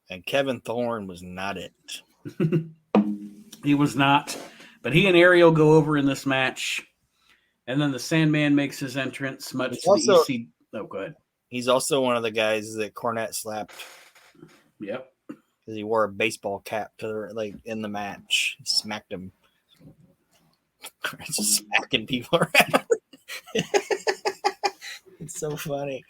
and Kevin Thorne was not it. He was not, but he and Ariel go over in this match, and then the Sandman makes his entrance. Much to the EC. Oh, go ahead. He's also one of the guys that Cornette slapped. Yep, because he wore a baseball cap in the match. He smacked him. Just smacking people around. It's so funny.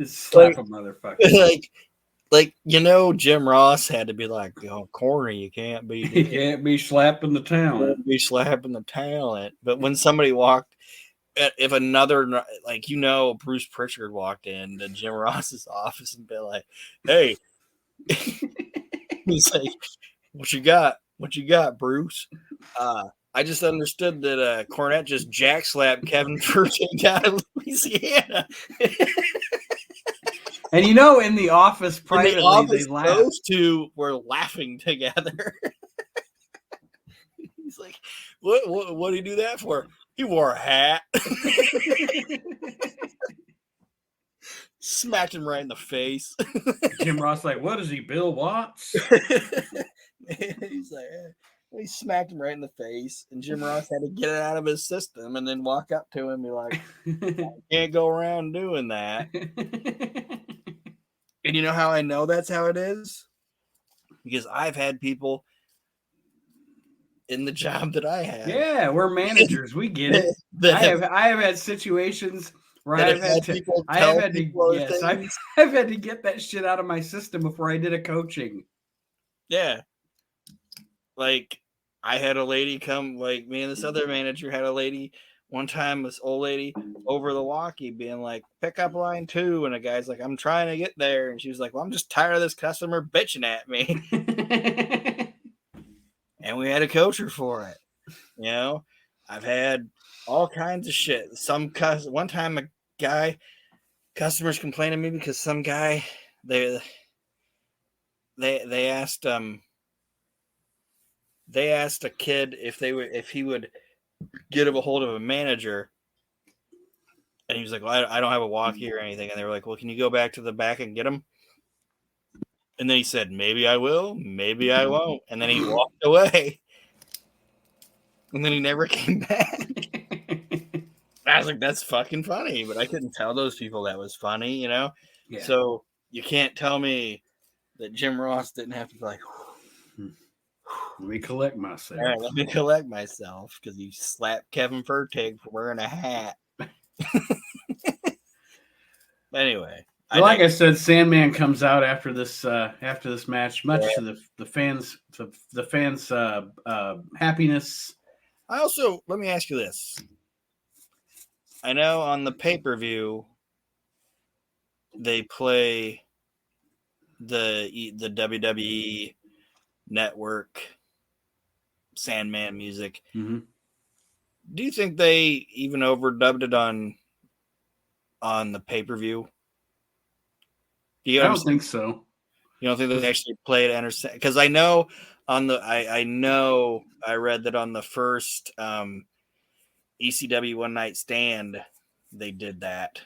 Just slap a motherfucker. Like Jim Ross had to be like, "Oh, Corny, you can't be slapping the talent. Be slapping the talent." But when somebody walked, if another Bruce Pritchard walked into Jim Ross's office and be like, "Hey," he's like, "What you got? What you got, Bruce?" I just understood that Cornette just jack slapped Kevin Pritchard out of Louisiana. And in the office privately, they laughed. Those two were laughing together. He's like, "What did he do that for?" He wore a hat. Smacked him right in the face. Jim Ross like, "What is he, Bill Watts?" He's like, he smacked him right in the face, and Jim Ross had to get it out of his system and then walk up to him and be like, "I can't go around doing that." And you know how I know that's how it is? Because I've had people in the job that I have. Yeah, we're managers. We get it. I have had situations where I've had to get that shit out of my system before I did a coaching. Yeah. Like I had a lady come, like me and this other manager had a lady one time, this old lady over the walkie being like, "Pick up line 2." And a guy's like, "I'm trying to get there." And she was like, "Well, I'm just tired of this customer bitching at me." And we had a coach her for it. I've had all kinds of shit. One time customers complained to me because some guy, they asked a kid if he would get a hold of a manager, and he was like, "Well, I don't have a walkie or anything." And they were like, "Well, can you go back to the back and get him?" And then he said, "Maybe I will, maybe I won't." And then he walked away, and then he never came back. I was like, that's fucking funny, but I couldn't tell those people that was funny, you know? Yeah. So you can't tell me that Jim Ross didn't have to be like, Let me collect myself. all right, let me collect myself because you slapped Kevin Furtig for wearing a hat. Anyway, Like I said, Sandman comes out after this match, much to the fans happiness. I also let me ask you this. I know on the pay-per-view they play the WWE network Sandman music. Mm-hmm. Do you think they even overdubbed it on the pay-per-view? I don't think so. You don't think they actually played it? Because I know I know I read that on the first ECW One Night Stand they did that.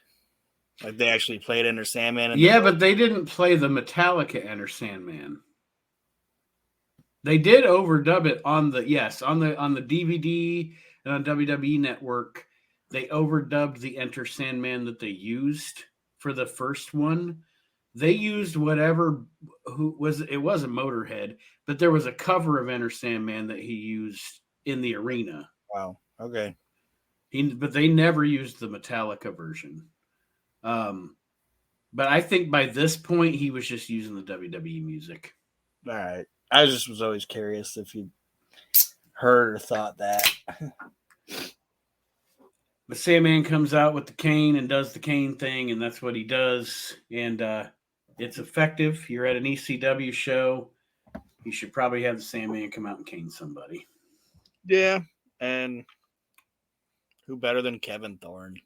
Like they actually played Enter Sandman. Yeah, but they didn't play the Metallica Enter Sandman. They did overdub it on the DVD and on WWE Network. They overdubbed the Enter Sandman that they used for the first one. They used it was a Motorhead, but there was a cover of Enter Sandman that he used in the arena. Wow. Okay. But they never used the Metallica version. But I think by this point he was just using the WWE music. All right. I was always curious if you heard or thought that. But Sandman comes out with the cane and does the cane thing, and that's what he does. And it's effective. You're at an ECW show. You should probably have the Sandman come out and cane somebody. Yeah. And who better than Kevin Thorne?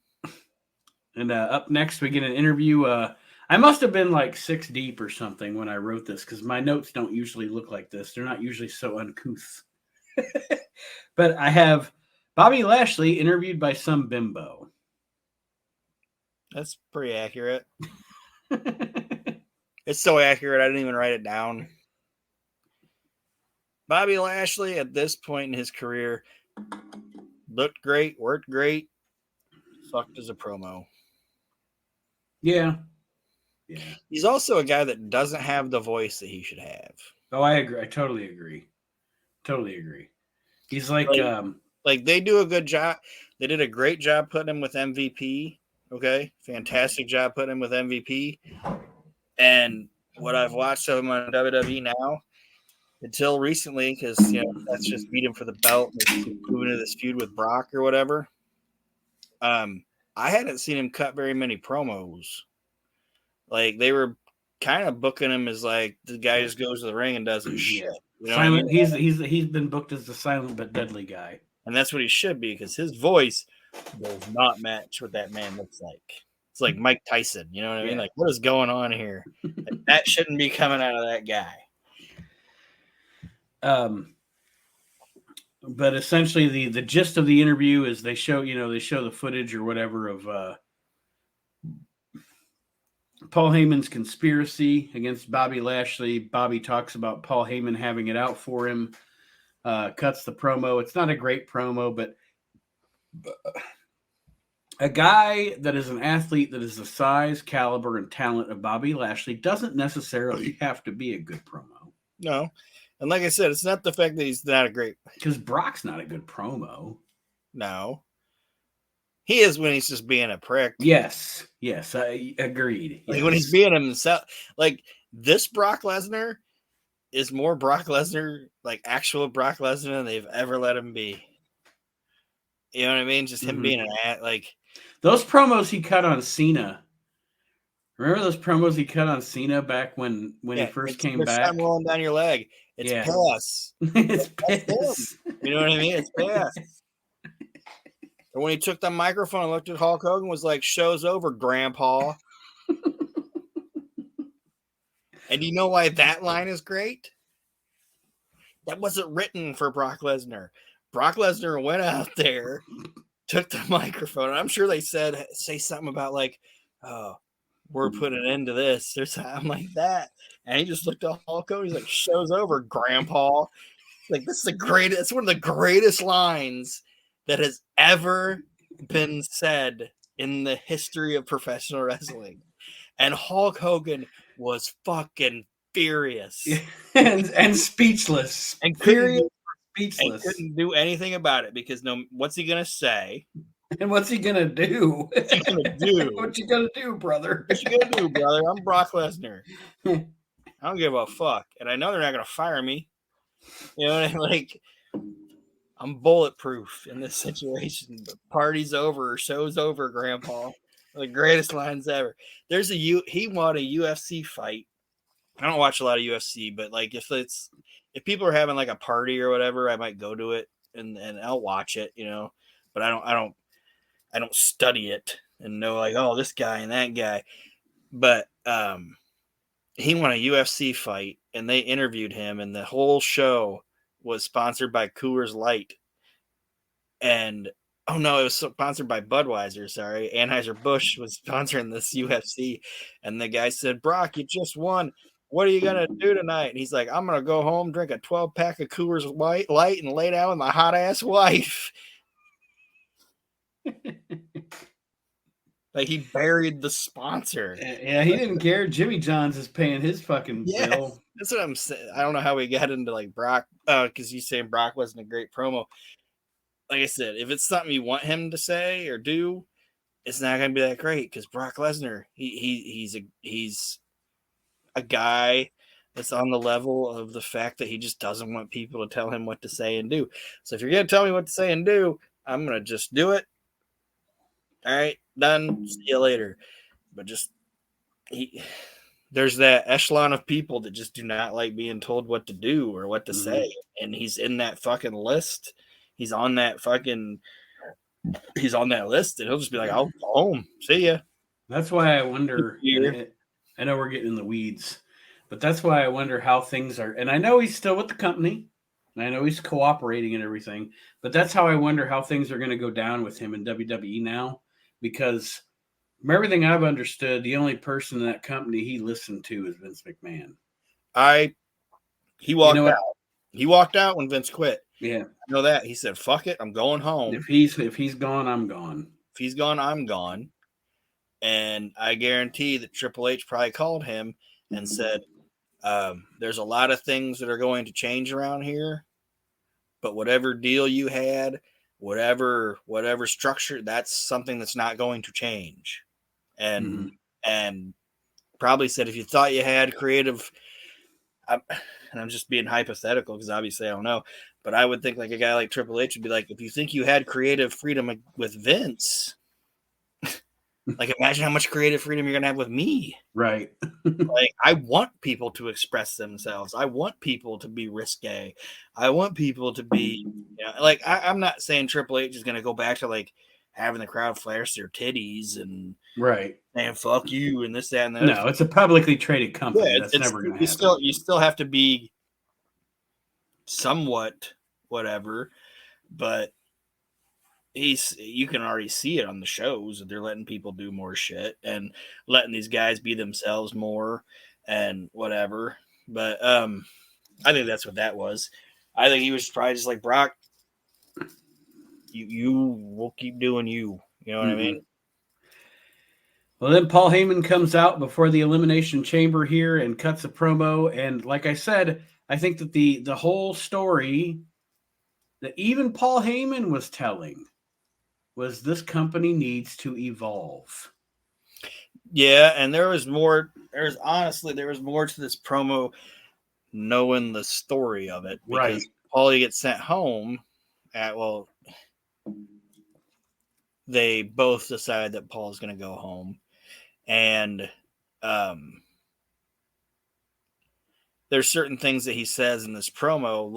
And up next, we get an interview. I must have been like 6 deep or something when I wrote this because my notes don't usually look like this. They're not usually so uncouth. But I have Bobby Lashley interviewed by some bimbo. That's pretty accurate. It's so accurate, I didn't even write it down. Bobby Lashley, at this point in his career, looked great, worked great, fucked as a promo. Yeah. He's also a guy that doesn't have the voice that he should have. Oh, I agree. I totally agree. He's like they do a good job. They did a great job putting him with MVP. Okay. Fantastic job putting him with MVP. And what I've watched of him on WWE now, until recently, because that's just beat him for the belt and moving into this feud with Brock or whatever. I hadn't seen him cut very many promos. Like they were kind of booking him as like the guy just goes to the ring and does his shit. You know silent. what I mean? He's been booked as the silent but deadly guy, and that's what he should be because his voice does not match what that man looks like. It's like Mike Tyson. You know what I mean? Like what is going on here? Like, that shouldn't be coming out of that guy. But essentially the gist of the interview is they show the footage or whatever of Paul Heyman's conspiracy against Bobby Lashley. Bobby talks about Paul Heyman having it out for him, cuts the promo. It's not a great promo, but a guy that is an athlete that is the size, caliber, and talent of Bobby Lashley doesn't necessarily have to be a good promo. No. And like I said, it's not the fact that he's not a great... Because Brock's not a good promo. No. He is when he's just being a prick. Yes, I agreed. Like when he's being himself. Like this Brock Lesnar is more Brock Lesnar, like actual Brock Lesnar than they've ever let him be. You know what I mean? Just him being like... Those promos he cut on Cena. Remember those promos he cut on Cena back when he first came back? It's rolling down your leg. It's pass. It's pass. You know what I mean? It's pass. Or when he took the microphone and looked at Hulk Hogan, was like, "Show's over, Grandpa." And you know why that line is great? That wasn't written for Brock Lesnar. Brock Lesnar went out there, took the microphone, and I'm sure they say something about like, "Oh, we're putting an end to this," or something like that. And he just looked at Hulk Hogan. He's like, "Show's over, Grandpa." Like this is the greatest. It's one of the greatest lines that has ever been said in the history of professional wrestling. And Hulk Hogan was fucking furious and speechless. and Furious, and speechless. couldn't do anything about it because what's he gonna say? And what's he gonna do? What's he gonna do? What you gonna do, brother? What you gonna do, brother? I'm Brock Lesnar. I don't give a fuck, and I know they're not gonna fire me. You know what I mean? Like, I'm bulletproof in this situation. The party's over, show's over, Grandpa. The greatest lines ever. He won a UFC fight. I don't watch a lot of UFC, but like if people are having like a party or whatever, I might go to it and I'll watch it, you know. But I don't study it and know like, oh, this guy and that guy. But he won a UFC fight and they interviewed him, and the whole show was sponsored by Coors Light. And oh no, it was sponsored by Budweiser. Sorry, Anheuser-Busch was sponsoring this UFC, and the guy said, "Brock, you just won. What are you gonna do tonight?" And he's like, "I'm gonna go home, drink a 12-pack of Coors Light, and lay down with my hot ass wife." Like, he buried the sponsor. Yeah, he didn't care. Jimmy John's is paying his fucking bill. That's what I'm saying. I don't know how we got into like Brock, because you saying Brock wasn't a great promo. Like I said, if it's something you want him to say or do, it's not going to be that great because Brock Lesnar, he's a guy that's on the level of the fact that he just doesn't want people to tell him what to say and do. So if you're going to tell me what to say and do, I'm going to just do it. All right, done. See you later. But there's that echelon of people that just do not like being told what to do or what to say. And he's in that fucking list. He's on that list, and he'll just be like, "I'll go home. See ya." That's why I wonder. I know we're getting in the weeds, but that's why I wonder how things are. And I know he's still with the company, and I know he's cooperating and everything, but that's how I wonder how things are going to go down with him in WWE now, because from everything I've understood, the only person in that company he listened to is Vince McMahon. He walked out. He walked out when Vince quit. Yeah. I know that. He said, "Fuck it, I'm going home. If he's gone, I'm gone. If he's gone, I'm gone." And I guarantee that Triple H probably called him and said, "There's a lot of things that are going to change around here, but whatever deal you had, whatever structure, that's something that's not going to change." And probably said, if you thought you had creative, and I'm just being hypothetical because obviously I don't know, but I would think like a guy like Triple H would be like, if you think you had creative freedom with Vince, like imagine how much creative freedom you're gonna have with me. Right. Like, I want people to express themselves. I want people to be risque. I want people to be, like, I'm not saying Triple H is gonna go back to like having the crowd flash their titties and right and fuck you and this, that, and that. No, it's a publicly traded company. That's never going to happen. You still have to be somewhat whatever, but you can already see it on the shows that they're letting people do more shit and letting these guys be themselves more and whatever. But I think that's what that was. I think he was probably just like, Brock, you will keep doing you. You know what I mean? Well, then Paul Heyman comes out before the Elimination Chamber here and cuts a promo. And like I said, I think that the whole story that even Paul Heyman was telling was this company needs to evolve. Yeah, and there was more to this promo knowing the story of it. Because Paulie gets sent home they both decide that Paul's going to go home. And there's certain things that he says in this promo,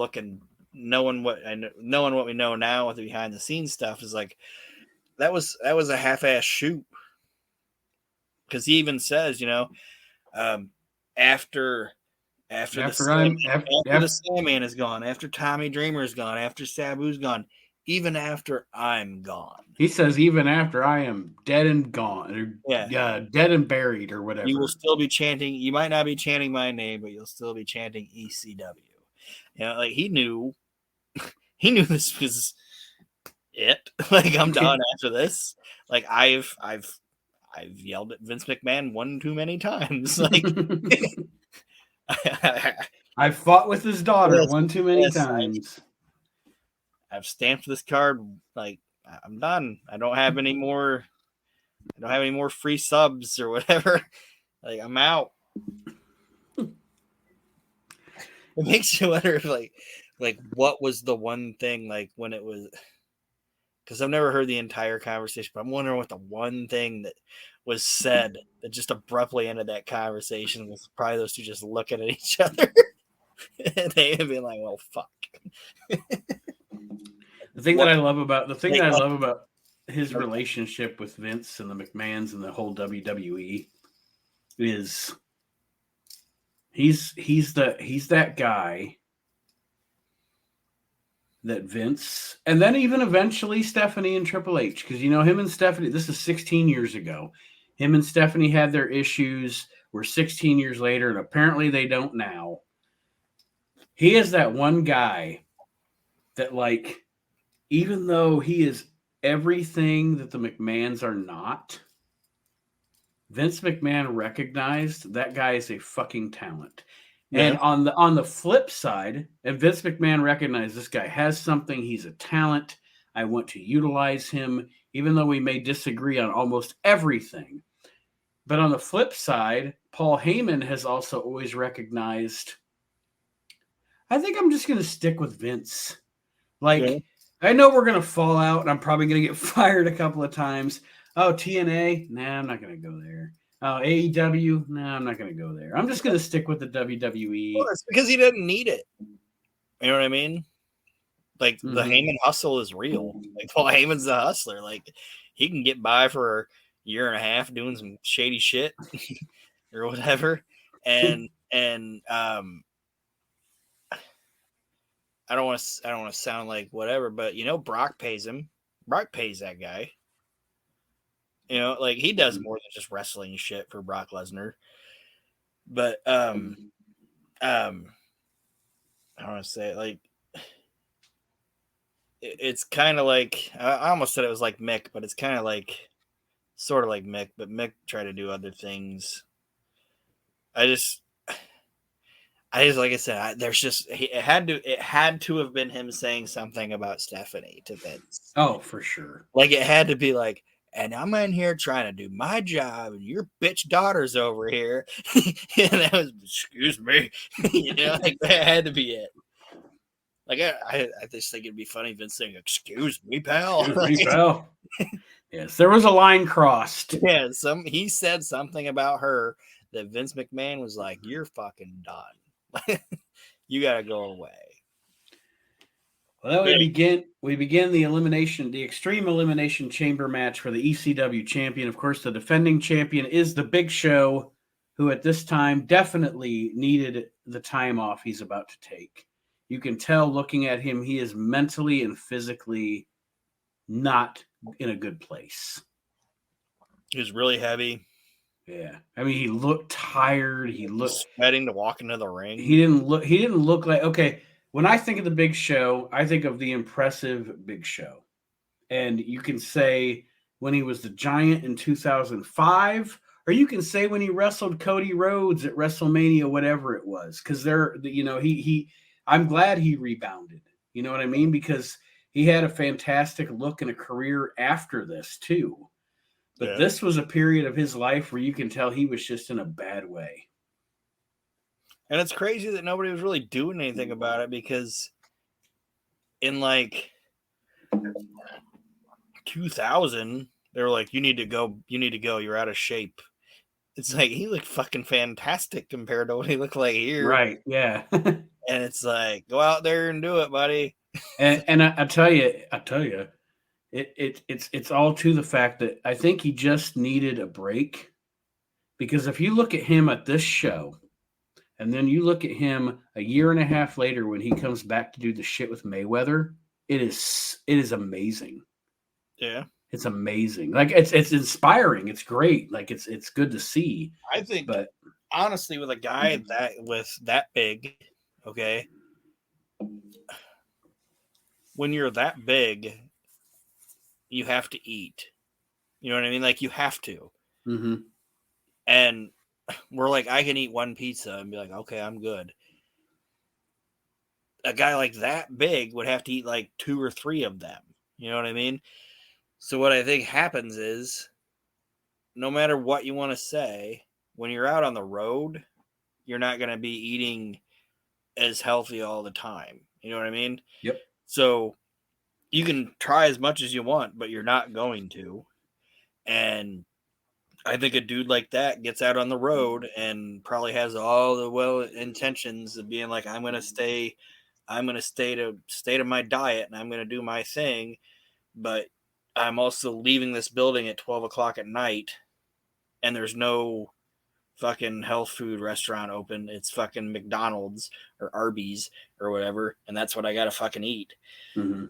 knowing what we know now with the behind the scenes stuff, is like that was a half-ass shoot. Because he even says, after the Sandman is gone, after Tommy Dreamer is gone, after Sabu's gone, even after I'm gone. He says, even after I am dead and gone, or dead and buried, or whatever. You will still be chanting. You might not be chanting my name, but you'll still be chanting ECW. Like he knew this was, it. Like, I'm done after this. Like, I've yelled at Vince McMahon one too many times. Like, I've fought with his daughter Yes, one too many yes, times. I've stamped this card. Like, I'm done. I don't have any more free subs or whatever. Like, I'm out. It makes you wonder if like what was the one thing, like, when it was, because I've never heard the entire conversation, but I'm wondering what the one thing that was said that just abruptly ended that conversation was. Probably those two just looking at each other. And they have been like, well, fuck. The thing that I love about his relationship with Vince and the McMahons and the whole WWE is he's that guy that Vince, and then even eventually Stephanie and Triple H, because him and Stephanie, this is 16 years ago. Him and Stephanie had their issues. We're 16 years later, and apparently they don't now. He is that one guy that, like, even though he is everything that the McMahons are not, Vince McMahon recognized that guy is a fucking talent. Yeah. And on the flip side, and Vince McMahon recognized this guy has something, he's a talent, I want to utilize him, even though we may disagree on almost everything. But on the flip side, Paul Heyman has also always recognized, I think I'm just going to stick with Vince. Like, yeah. I know we're going to fall out, and I'm probably going to get fired a couple of times. Oh, TNA? Nah, I'm not going to go there. Oh, AEW? Nah, I'm not going to go there. I'm just going to stick with the WWE. Well, it's because he doesn't need it. You know what I mean? Like, the Heyman hustle is real. Like, Paul Heyman's the hustler. Like, he can get by for a year and a half doing some shady shit or whatever. And I don't want to sound like whatever, but Brock pays him. Brock pays that guy. Like, he does more than just wrestling shit for Brock Lesnar. But I don't want to say it, like, it's kind of like, I almost said it was like Mick, but it's kind of like sort of like Mick, but Mick tried to do other things. I just like I said, it had to have been him saying something about Stephanie to Vince. Oh, for sure. Like, it had to be like, and I'm in here trying to do my job, and your bitch daughter's over here. And that was, excuse me. Like, that had to be it. Like, I just think it'd be funny Vince saying, excuse me, pal. Excuse me, pal. Yes, there was a line crossed. Yeah, he said something about her that Vince McMahon was like, you're fucking done. You got to go away. Well, then we begin the Extreme Elimination Chamber match for the ECW champion. Of course, the defending champion is the Big Show, who at this time definitely needed the time off he's about to take. You can tell looking at him, he is mentally and physically not in a good place. He was really heavy. Yeah. I mean, he looked tired. He looked sweating to walk into the ring. He didn't look like, okay, when I think of the Big Show, I think of the impressive Big Show. And you can say when he was the Giant in 2005, or you can say when he wrestled Cody Rhodes at WrestleMania, whatever it was, because I'm glad he rebounded. You know what I mean? Because he had a fantastic look and a career after this too. But This was a period of his life where you can tell he was just in a bad way. And it's crazy that nobody was really doing anything about it, because in like 2000, they were like, you need to go, you're out of shape. It's like, he looked fucking fantastic compared to what he looked like here. Right, yeah. And it's like, go out there and do it, buddy. And I tell you, it's all to the fact that I think he just needed a break. Because if you look at him at this show, and then you look at him a year and a half later when he comes back to do the shit with Mayweather, it is amazing. Yeah. It's amazing. Like, it's inspiring. It's great. Like, it's good to see. I think, but honestly, with a guy that big, okay, when you're that big, you have to eat. You know what I mean? Like, you have to. Mm-hmm. And we're like, I can eat one pizza and be like, okay, I'm good. A guy like that big would have to eat like 2 or 3 of them. You know what I mean? So what I think happens is, no matter what you want to say, when you're out on the road, you're not going to be eating as healthy all the time. You know what I mean? Yep. So you can try as much as you want, but you're not going to. And I think a dude like that gets out on the road and probably has all the well intentions of being like, I'm going to stay to my diet and I'm going to do my thing. But I'm also leaving this building at 12 o'clock at night and there's no fucking health food restaurant open. It's fucking McDonald's or Arby's or whatever. And that's what I got to fucking eat. Mm-hmm.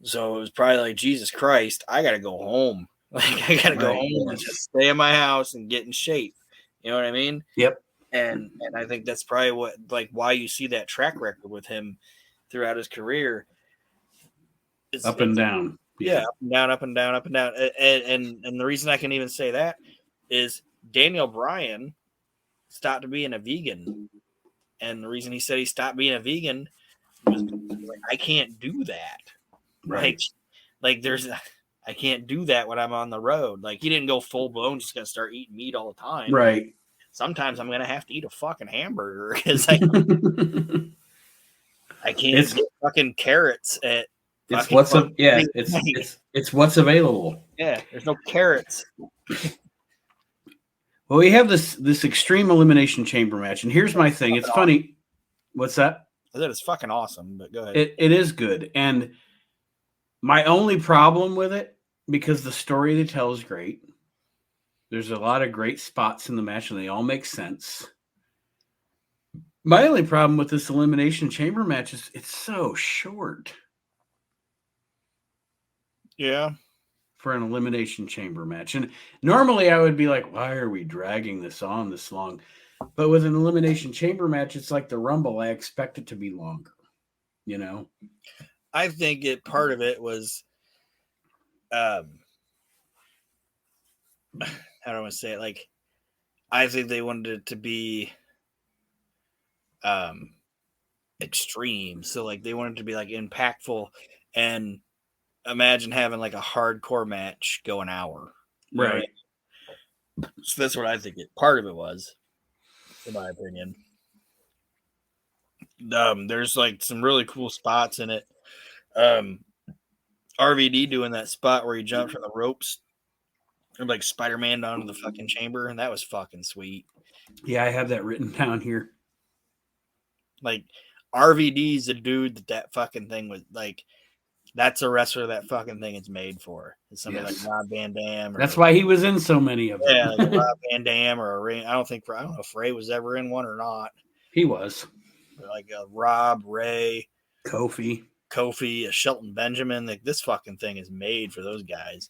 So it was probably like, Jesus Christ, I got to go home. Like, I got to go home and just stay in my house and get in shape. You know what I mean? Yep. And I think that's probably what, like, why you see that track record with him throughout his career. Up and down. Yeah, up and down, up and down, up and down. And the reason I can even say that is Daniel Bryan stopped being a vegan. And the reason he said he stopped being a vegan was because, like, I can't do that. Right. Like I can't do that when I'm on the road. Like, he didn't go full blown, just gonna start eating meat all the time. Right. Sometimes I'm gonna have to eat a fucking hamburger because I can't get fucking carrots at. It's what's up. Yeah, it's what's available. Yeah, there's no carrots. Well, we have this extreme elimination chamber match, and here's my thing. It's funny. What's that? I said it's fucking awesome, but go ahead. It is good, and my only problem with it, because the story they tell is great. There's a lot of great spots in the match, and they all make sense. My only problem with this elimination chamber match is it's so short. Yeah. For an elimination chamber match. And normally I would be like, why are we dragging this on this long? But with an elimination chamber match, it's like the Rumble. I expect it to be longer, you know? I think part of it was, how do I want to say it? Like, I think they wanted it to be extreme. So, like, they wanted it to be, like, impactful, and imagine having like a hardcore match go an hour. Right. So that's what I think part of it was, in my opinion. There's like some really cool spots in it. RVD doing that spot where he jumped from the ropes, or like Spider-Man down to the fucking chamber, and that was fucking sweet. Yeah, I have that written down here. Like, RVD's a dude that fucking thing was like. That's a wrestler that fucking thing is made for. It's somebody like Rob Van Dam. That's why he was in so many of them. Yeah, like Rob Van Dam or a Ray. I don't know if Ray was ever in one or not. He was. Like Rob, Ray, Kofi, Shelton Benjamin. Like, this fucking thing is made for those guys.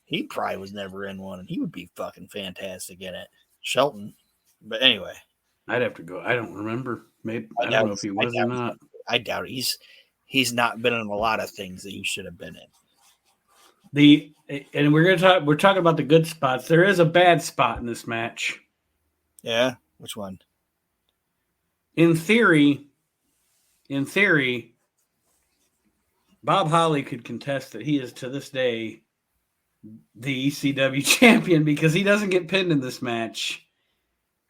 He probably was never in one, and he would be fucking fantastic in it. Shelton. But anyway. I'd have to go. I don't remember. Maybe I don't know if he was or not. I doubt it. He's not been in a lot of things that he should have been in. And we're talking about the good spots. There is a bad spot in this match. Yeah, which one? In theory, Bob Holly could contest that he is to this day the ECW champion because he doesn't get pinned in this match.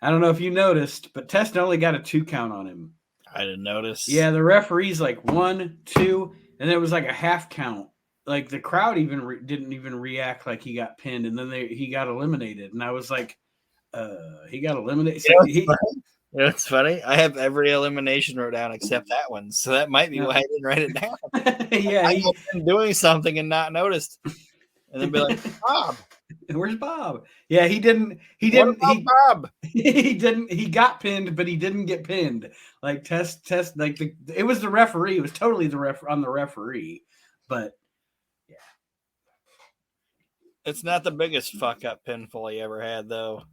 I don't know if you noticed, but Test only got a 2 count on him. I didn't notice. Yeah, the referee's like 1, 2, and it was like a half count. Like, the crowd even didn't even react like he got pinned, and then he got eliminated. And I was like, he got eliminated. So It's funny. I have every elimination wrote down except that one, so that might be why I didn't write it down. Yeah, I've been doing something and not noticed, and then be like, Bob. Where's Bob? Yeah, he didn't. Bob. He didn't. He got pinned, but he didn't get pinned. Like test. Like it was the referee. It was totally the referee. But yeah, it's not the biggest fuck up pinfall he ever had, though.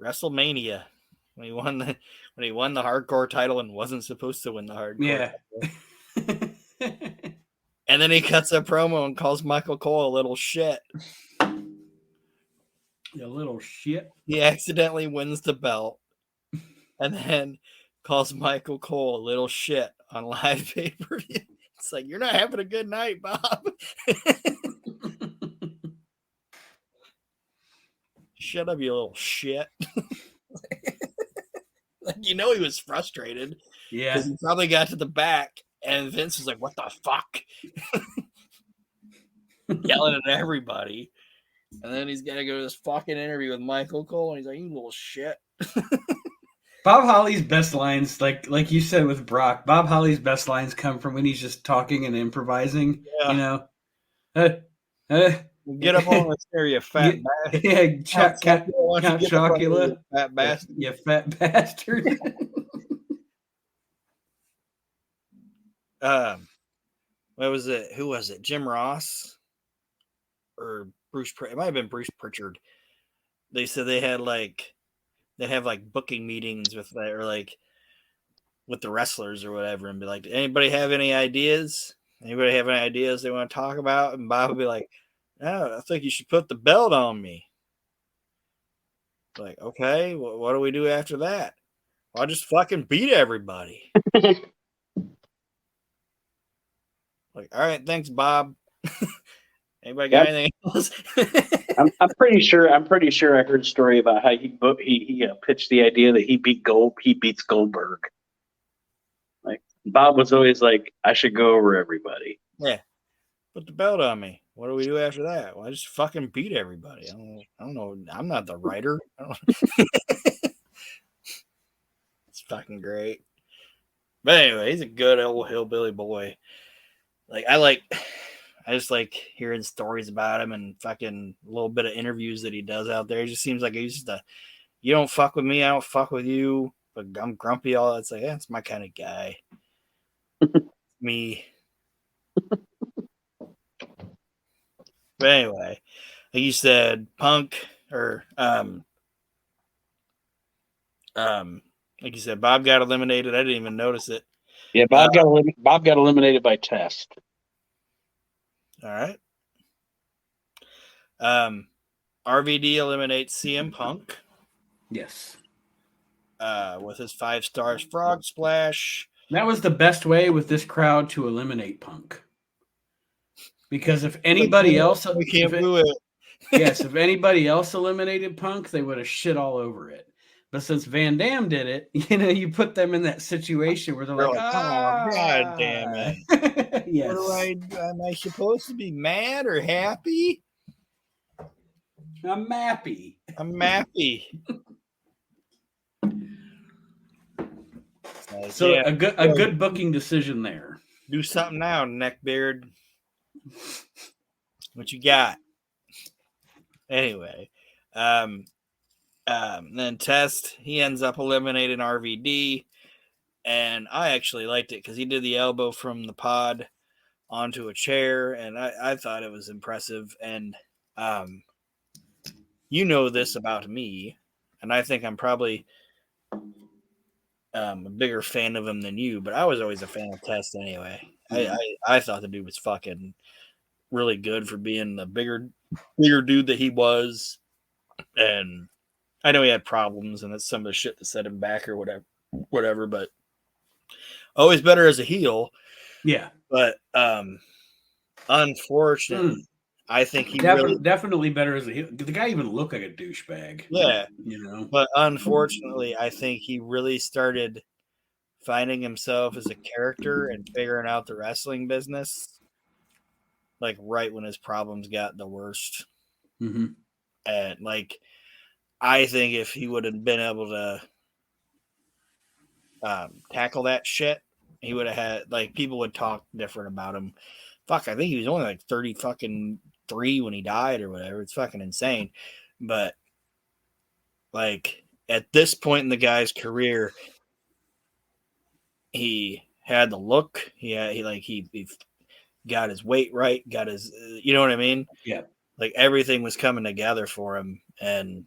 WrestleMania, when he won the hardcore title and wasn't supposed to win the hardcore. Yeah. Title. And then he cuts a promo and calls Michael Cole a little shit. You little shit. He accidentally wins the belt and then calls Michael Cole a little shit on live pay-per-view. It's like, you're not having a good night, Bob. Shut up, you little shit. Like, you know, he was frustrated. Yeah. Because he probably got to the back and Vince was like, what the fuck? Yelling at everybody. And then he's got to go to this fucking interview with Michael Cole. And he's like, you little shit. Bob Holly's best lines, like you said with Brock, Bob Holly's best lines come from when he's just talking and improvising. Yeah. You know, Get up on the chair, you fat bastard. Yeah, Count Chocula, you fat bastard. you fat bastard. What was it? Who was it? Jim Ross or Bruce? It might have been Bruce Pritchard. They said they had they'd have like booking meetings with with the wrestlers or whatever, and be like, anybody have any ideas? Anybody have any ideas they want to talk about? And Bob would be like, no, I think you should put the belt on me. Like, okay, what do we do after that? Well, I'll just fucking beat everybody. Like, all right, thanks, Bob. Anybody got anything else? I'm pretty sure I heard a story about how he pitched the idea that he beats Goldberg. Like, Bob was always like, I should go over everybody. Yeah. Put the belt on me. What do we do after that? Well, I just fucking beat everybody. I don't know. I'm not the writer. It's fucking great. But anyway, he's a good old hillbilly boy. I just like hearing stories about him and fucking a little bit of interviews that he does out there. It just seems like he's just you don't fuck with me, I don't fuck with you, but I'm grumpy all that. It's like, that's my kind of guy. Me. But anyway, like you said, Punk or like you said, Bob got eliminated. I didn't even notice it. Yeah, Bob got eliminated by test. All right. RVD eliminates CM Punk. Yes. With his 5 stars frog splash. That was the best way with this crowd to eliminate Punk. Because if anybody else, we can't do it. Yes, if anybody else eliminated Punk, they would have shit all over it. But since Van Dam did it, you put them in that situation where they're like, oh, God damn it. Yes. Am I supposed to be mad or happy? I'm happy. I'm happy. So yeah, a good booking decision there. Do something now, neckbeard. What you got? Anyway, then Test, he ends up eliminating RVD, and I actually liked it because he did the elbow from the pod onto a chair, and I thought it was impressive. And you know this about me, and I think I'm probably a bigger fan of him than you, but I was always a fan of Test anyway. I thought the dude was fucking really good for being the bigger dude that he was, and I know he had problems, and that's some of the shit that set him back or whatever. But always better as a heel. Yeah, but unfortunately, I think he definitely better as a heel. The guy even looked like a douchebag. Yeah, But unfortunately, I think he really started finding himself as a character and figuring out the wrestling business, like right when his problems got the worst. Mm-hmm. And I think if he would have been able to tackle that shit, he would have had people would talk different about him. Fuck, I think he was only 30 fucking 3 when he died or whatever. It's fucking insane. But at this point in the guy's career, he had the look. He got his weight right, got his, you know what I mean? Yeah. Everything was coming together for him. And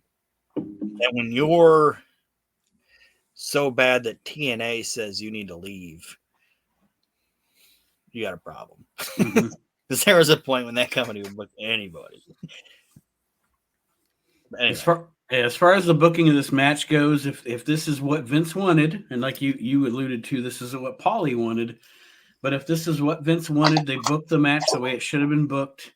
when you're so bad that TNA says you need to leave, you got a problem. Mhm. Because there was a point when that company would book anybody. But anyway, As far as the booking of this match goes, if this is what Vince wanted, and like you alluded to, this isn't what Paulie wanted, but if this is what Vince wanted, they booked the match the way it should have been booked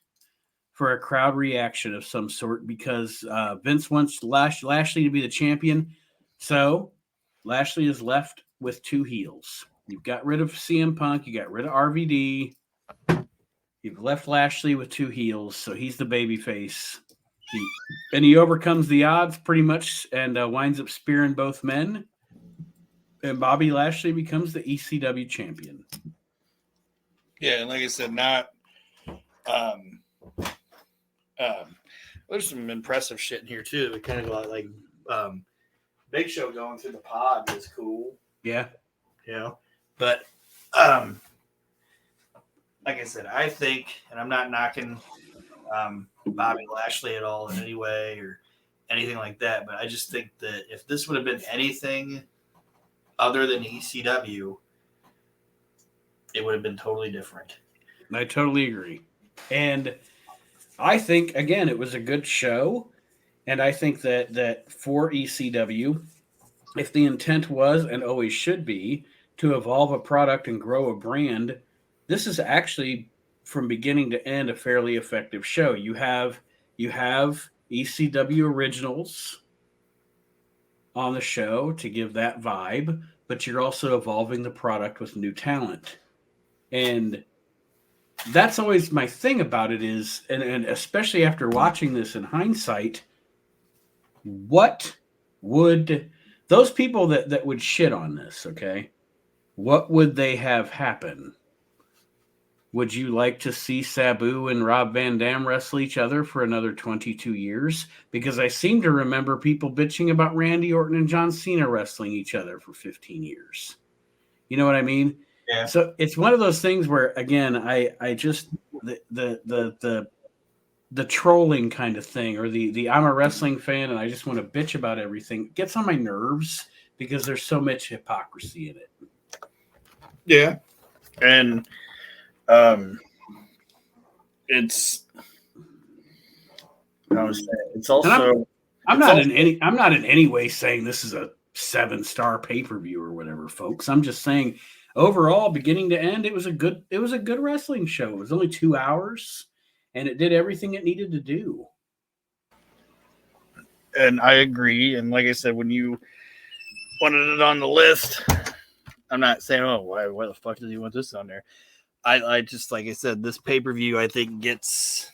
for a crowd reaction of some sort because Vince wants Lashley to be the champion. So Lashley is left with two heels. You've got rid of CM Punk, you got rid of RVD, you've left Lashley with two heels, so he's the babyface. He overcomes the odds pretty much and winds up spearing both men. And Bobby Lashley becomes the ECW champion. yeah, and like I said, not there's some impressive shit in here too. We kind of like Big Show going through the pod was cool. Yeah. You know, but like I said, I think, and I'm not knocking Bobby Lashley at all in any way or anything like that, but I just think that if this would have been anything other than ECW, it would have been totally different. I totally agree. And I think, again, it was a good show. And I think that for ECW, if the intent was and always should be to evolve a product and grow a brand, this is actually from beginning to end a fairly effective show. You have ECW originals on the show to give that vibe, but you're also evolving the product with new talent. And that's always my thing about it is, and especially after watching this in hindsight, what would those people that would shit on this, okay, what would they have happen? Would you like to see Sabu and Rob Van Dam wrestle each other for another 22 years? Because I seem to remember people bitching about Randy Orton and John Cena wrestling each other for 15 years. You know what I mean? Yeah. So it's one of those things where, again, I just the trolling kind of thing, or the I'm a wrestling fan and I just want to bitch about everything, gets on my nerves because there's so much hypocrisy in it. Yeah, and it's also I'm not in any way saying this is a 7-star pay-per-view or whatever, folks. I'm just saying overall, beginning to end, it was a good wrestling show. It was only 2 hours and it did everything it needed to do. And I agree. And like I said, when you wanted it on the list, I'm not saying, oh, why the fuck does he want this on there? I just, like I said, this pay-per-view, I think, gets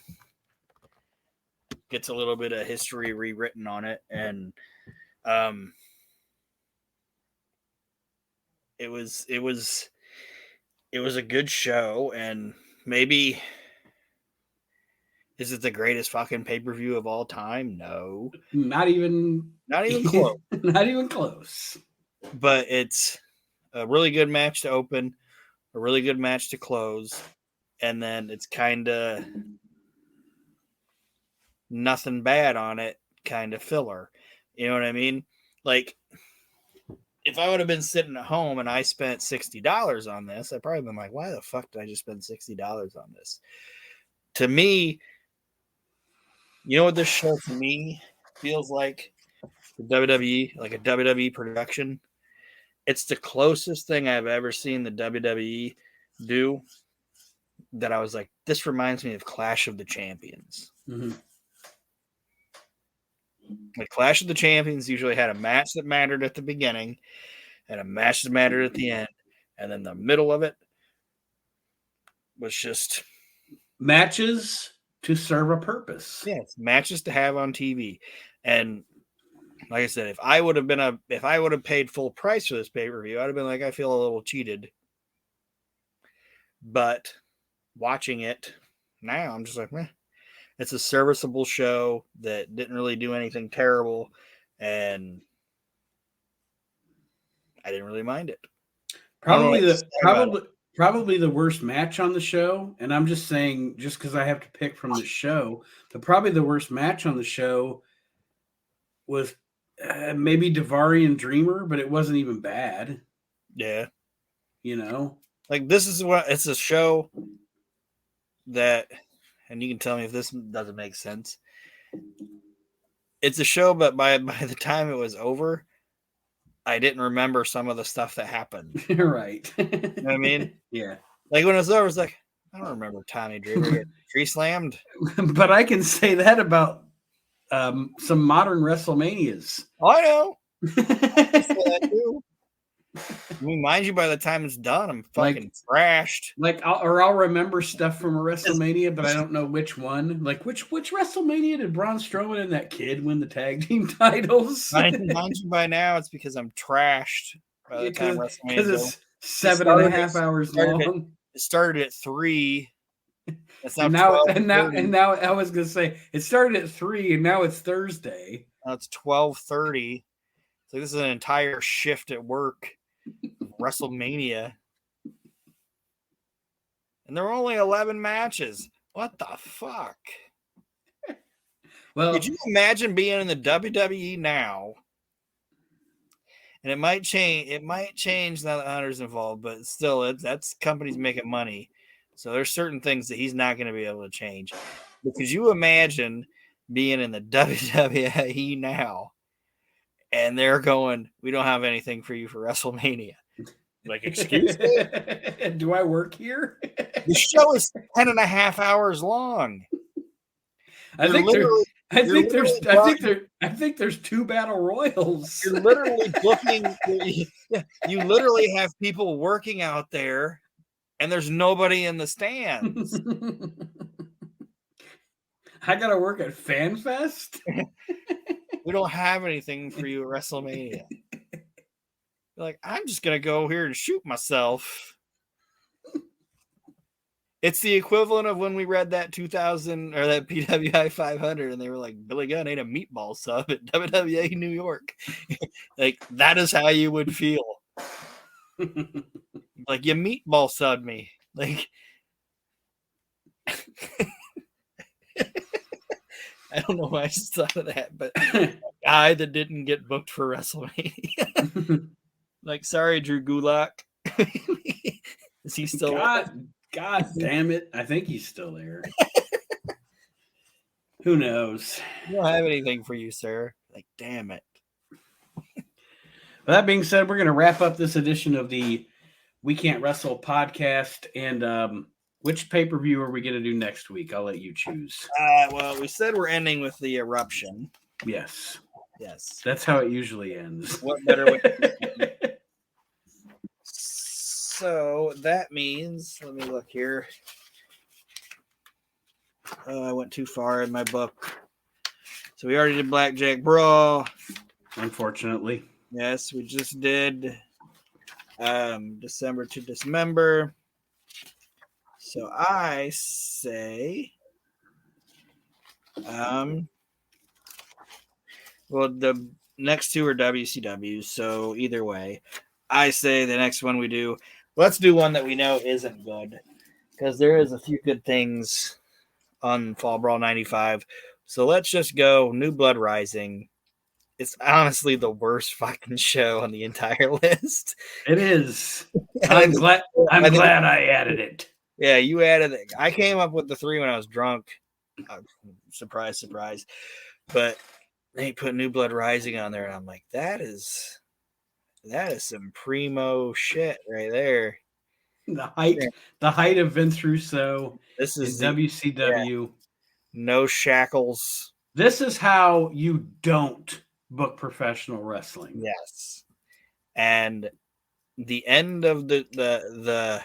a little bit of history rewritten on it. And it was a good show. And maybe, is it the greatest fucking pay-per-view of all time? No. Not even close. Not even close. But it's a really good match to open, a really good match to close, and then it's kind of nothing bad on it, kind of filler. You know what I mean? Like, if I would have been sitting at home and I spent $60 on this, I'd probably been like, why the fuck did I just spend $60 on this? To me, you know what this show to me feels like? The WWE, like a WWE production. It's the closest thing I've ever seen the WWE do that I was like, this reminds me of Clash of the Champions. Mm-hmm. Like Clash of the Champions usually had a match that mattered at the beginning and a match that mattered at the end. And then the middle of it was just matches to serve a purpose. Yeah, it's matches to have on TV. And like I said, if I would have paid full price for this pay-per-view, I'd have been like, I feel a little cheated. But watching it now, I'm just like, meh. It's a serviceable show that didn't really do anything terrible, and I didn't really mind it. Probably the worst match on the show, and I'm just saying, just because I have to pick from the show, but probably the worst match on the show was maybe Daivari and Dreamer, but it wasn't even bad. Yeah. You know? Like, this is what it's a show that, and you can tell me if this doesn't make sense. It's a show, but by the time it was over, I didn't remember some of the stuff that happened. Right. You know what I mean? Yeah. Like, when it was over, it's like, I don't remember Tommy Dreamer getting tree slammed. But I can say that about some modern WrestleManias. I know. I say that too. I mean, mind you, by the time it's done, I'm fucking thrashed. I'll remember stuff from a WrestleMania, but I don't know which one. Like, which WrestleMania did Braun Strowman and that kid win the tag team titles? Mind you, by now, it's because I'm trashed by the time WrestleMania. Because it's 7.5 hours long. It started at 3. It's now and now I was gonna say it started at 3 and now it's Thursday. Now it's 12:30. So this is an entire shift at work. WrestleMania. And there were only 11 matches. What the fuck? Well, could you imagine being in the WWE now? And it might change now that Hunter's involved, but still, that's companies making money. So there's certain things that he's not going to be able to change. But could you imagine being in the WWE now and they're going, we don't have anything for you for WrestleMania? Like, excuse me? Do I work here? The show is 10.5 hours long. I think there's 2 battle royals. You're literally booking. You literally have people working out there, and there's nobody in the stands. I gotta work at FanFest. We don't have anything for you at WrestleMania. You're like, I'm just gonna go here and shoot myself. It's the equivalent of when we read that 2000 or that PWI 500, and they were like, Billy Gunn ate a meatball sub at WWE New York. Like, that is how you would feel. Like, you meatball subbed me. Like, I don't know why I just thought of that, but a guy that didn't get booked for WrestleMania. Like, sorry, Drew Gulak. Is he still God damn it. I think he's still there. Who knows? We don't have anything for you, sir. Like, damn it. With that being said, we're going to wrap up this edition of the We Can't Wrestle podcast. And which pay-per-view are we going to do next week? I'll let you choose. Well, we said we're ending with the eruption. Yes. Yes. That's how it usually ends. What better way? So that means, let me look here. I went too far in my book. So we already did Blackjack Brawl. Unfortunately. Yes, we just did December to Dismember. So I say, well, the next 2 are WCW. So either way, I say the next one we do, let's do one that we know isn't good, because there is a few good things on Fall Brawl 95. So let's just go New Blood Rising. It's honestly the worst fucking show on the entire list. It is. I'm glad I added it. Yeah, you added it. I came up with the 3 when I was drunk. Surprise, surprise. But they put New Blood Rising on there, and I'm like, that is some primo shit right there. The height of Vince Russo. This is WCW. Yeah. No shackles. This is how you don't book professional wrestling. Yes. And the end of the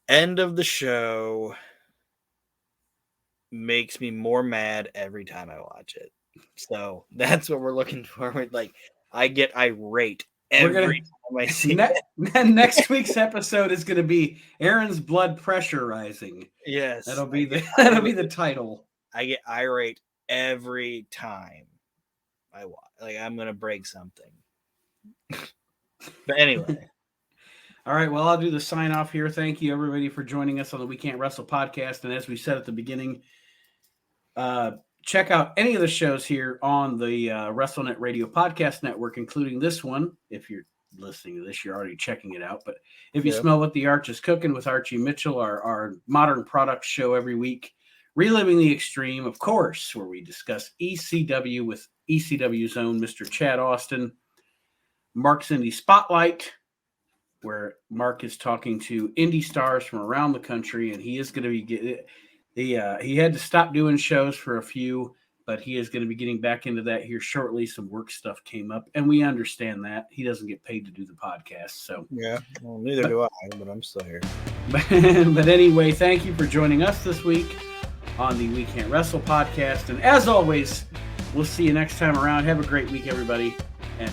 end of the show makes me more mad every time I watch it. So that's what we're looking for. Like, I get irate every time I see it. Next week's episode is going to be Aaron's blood pressure rising. Yes. That'll be the title. I get irate every time I watch. Like, I'm going to break something. But anyway. All right, well, I'll do the sign off here. Thank you, everybody, for joining us on the We Can't Wrestle podcast. And as we said at the beginning, check out any of the shows here on the WrestleNet Radio Podcast Network, including this one. If you're listening to this, you're already checking it out. But if you Yeah. smell what the Arch is cooking with Archie Mitchell, our modern products show every week, Reliving the Extreme, of course, where we discuss ECW with ECW's own Mr. Chad Austin, Mark's Indie Spotlight, where Mark is talking to indie stars from around the country, and he is going to be he had to stop doing shows for a few, but he is going to be getting back into that here shortly. Some work stuff came up, and we understand that he doesn't get paid to do the podcast. So Yeah, well, neither do I, but I'm still here. but anyway, thank you for joining us this week on the We Can't Wrestle podcast, and as always, we'll see you next time around. Have a great week, everybody, and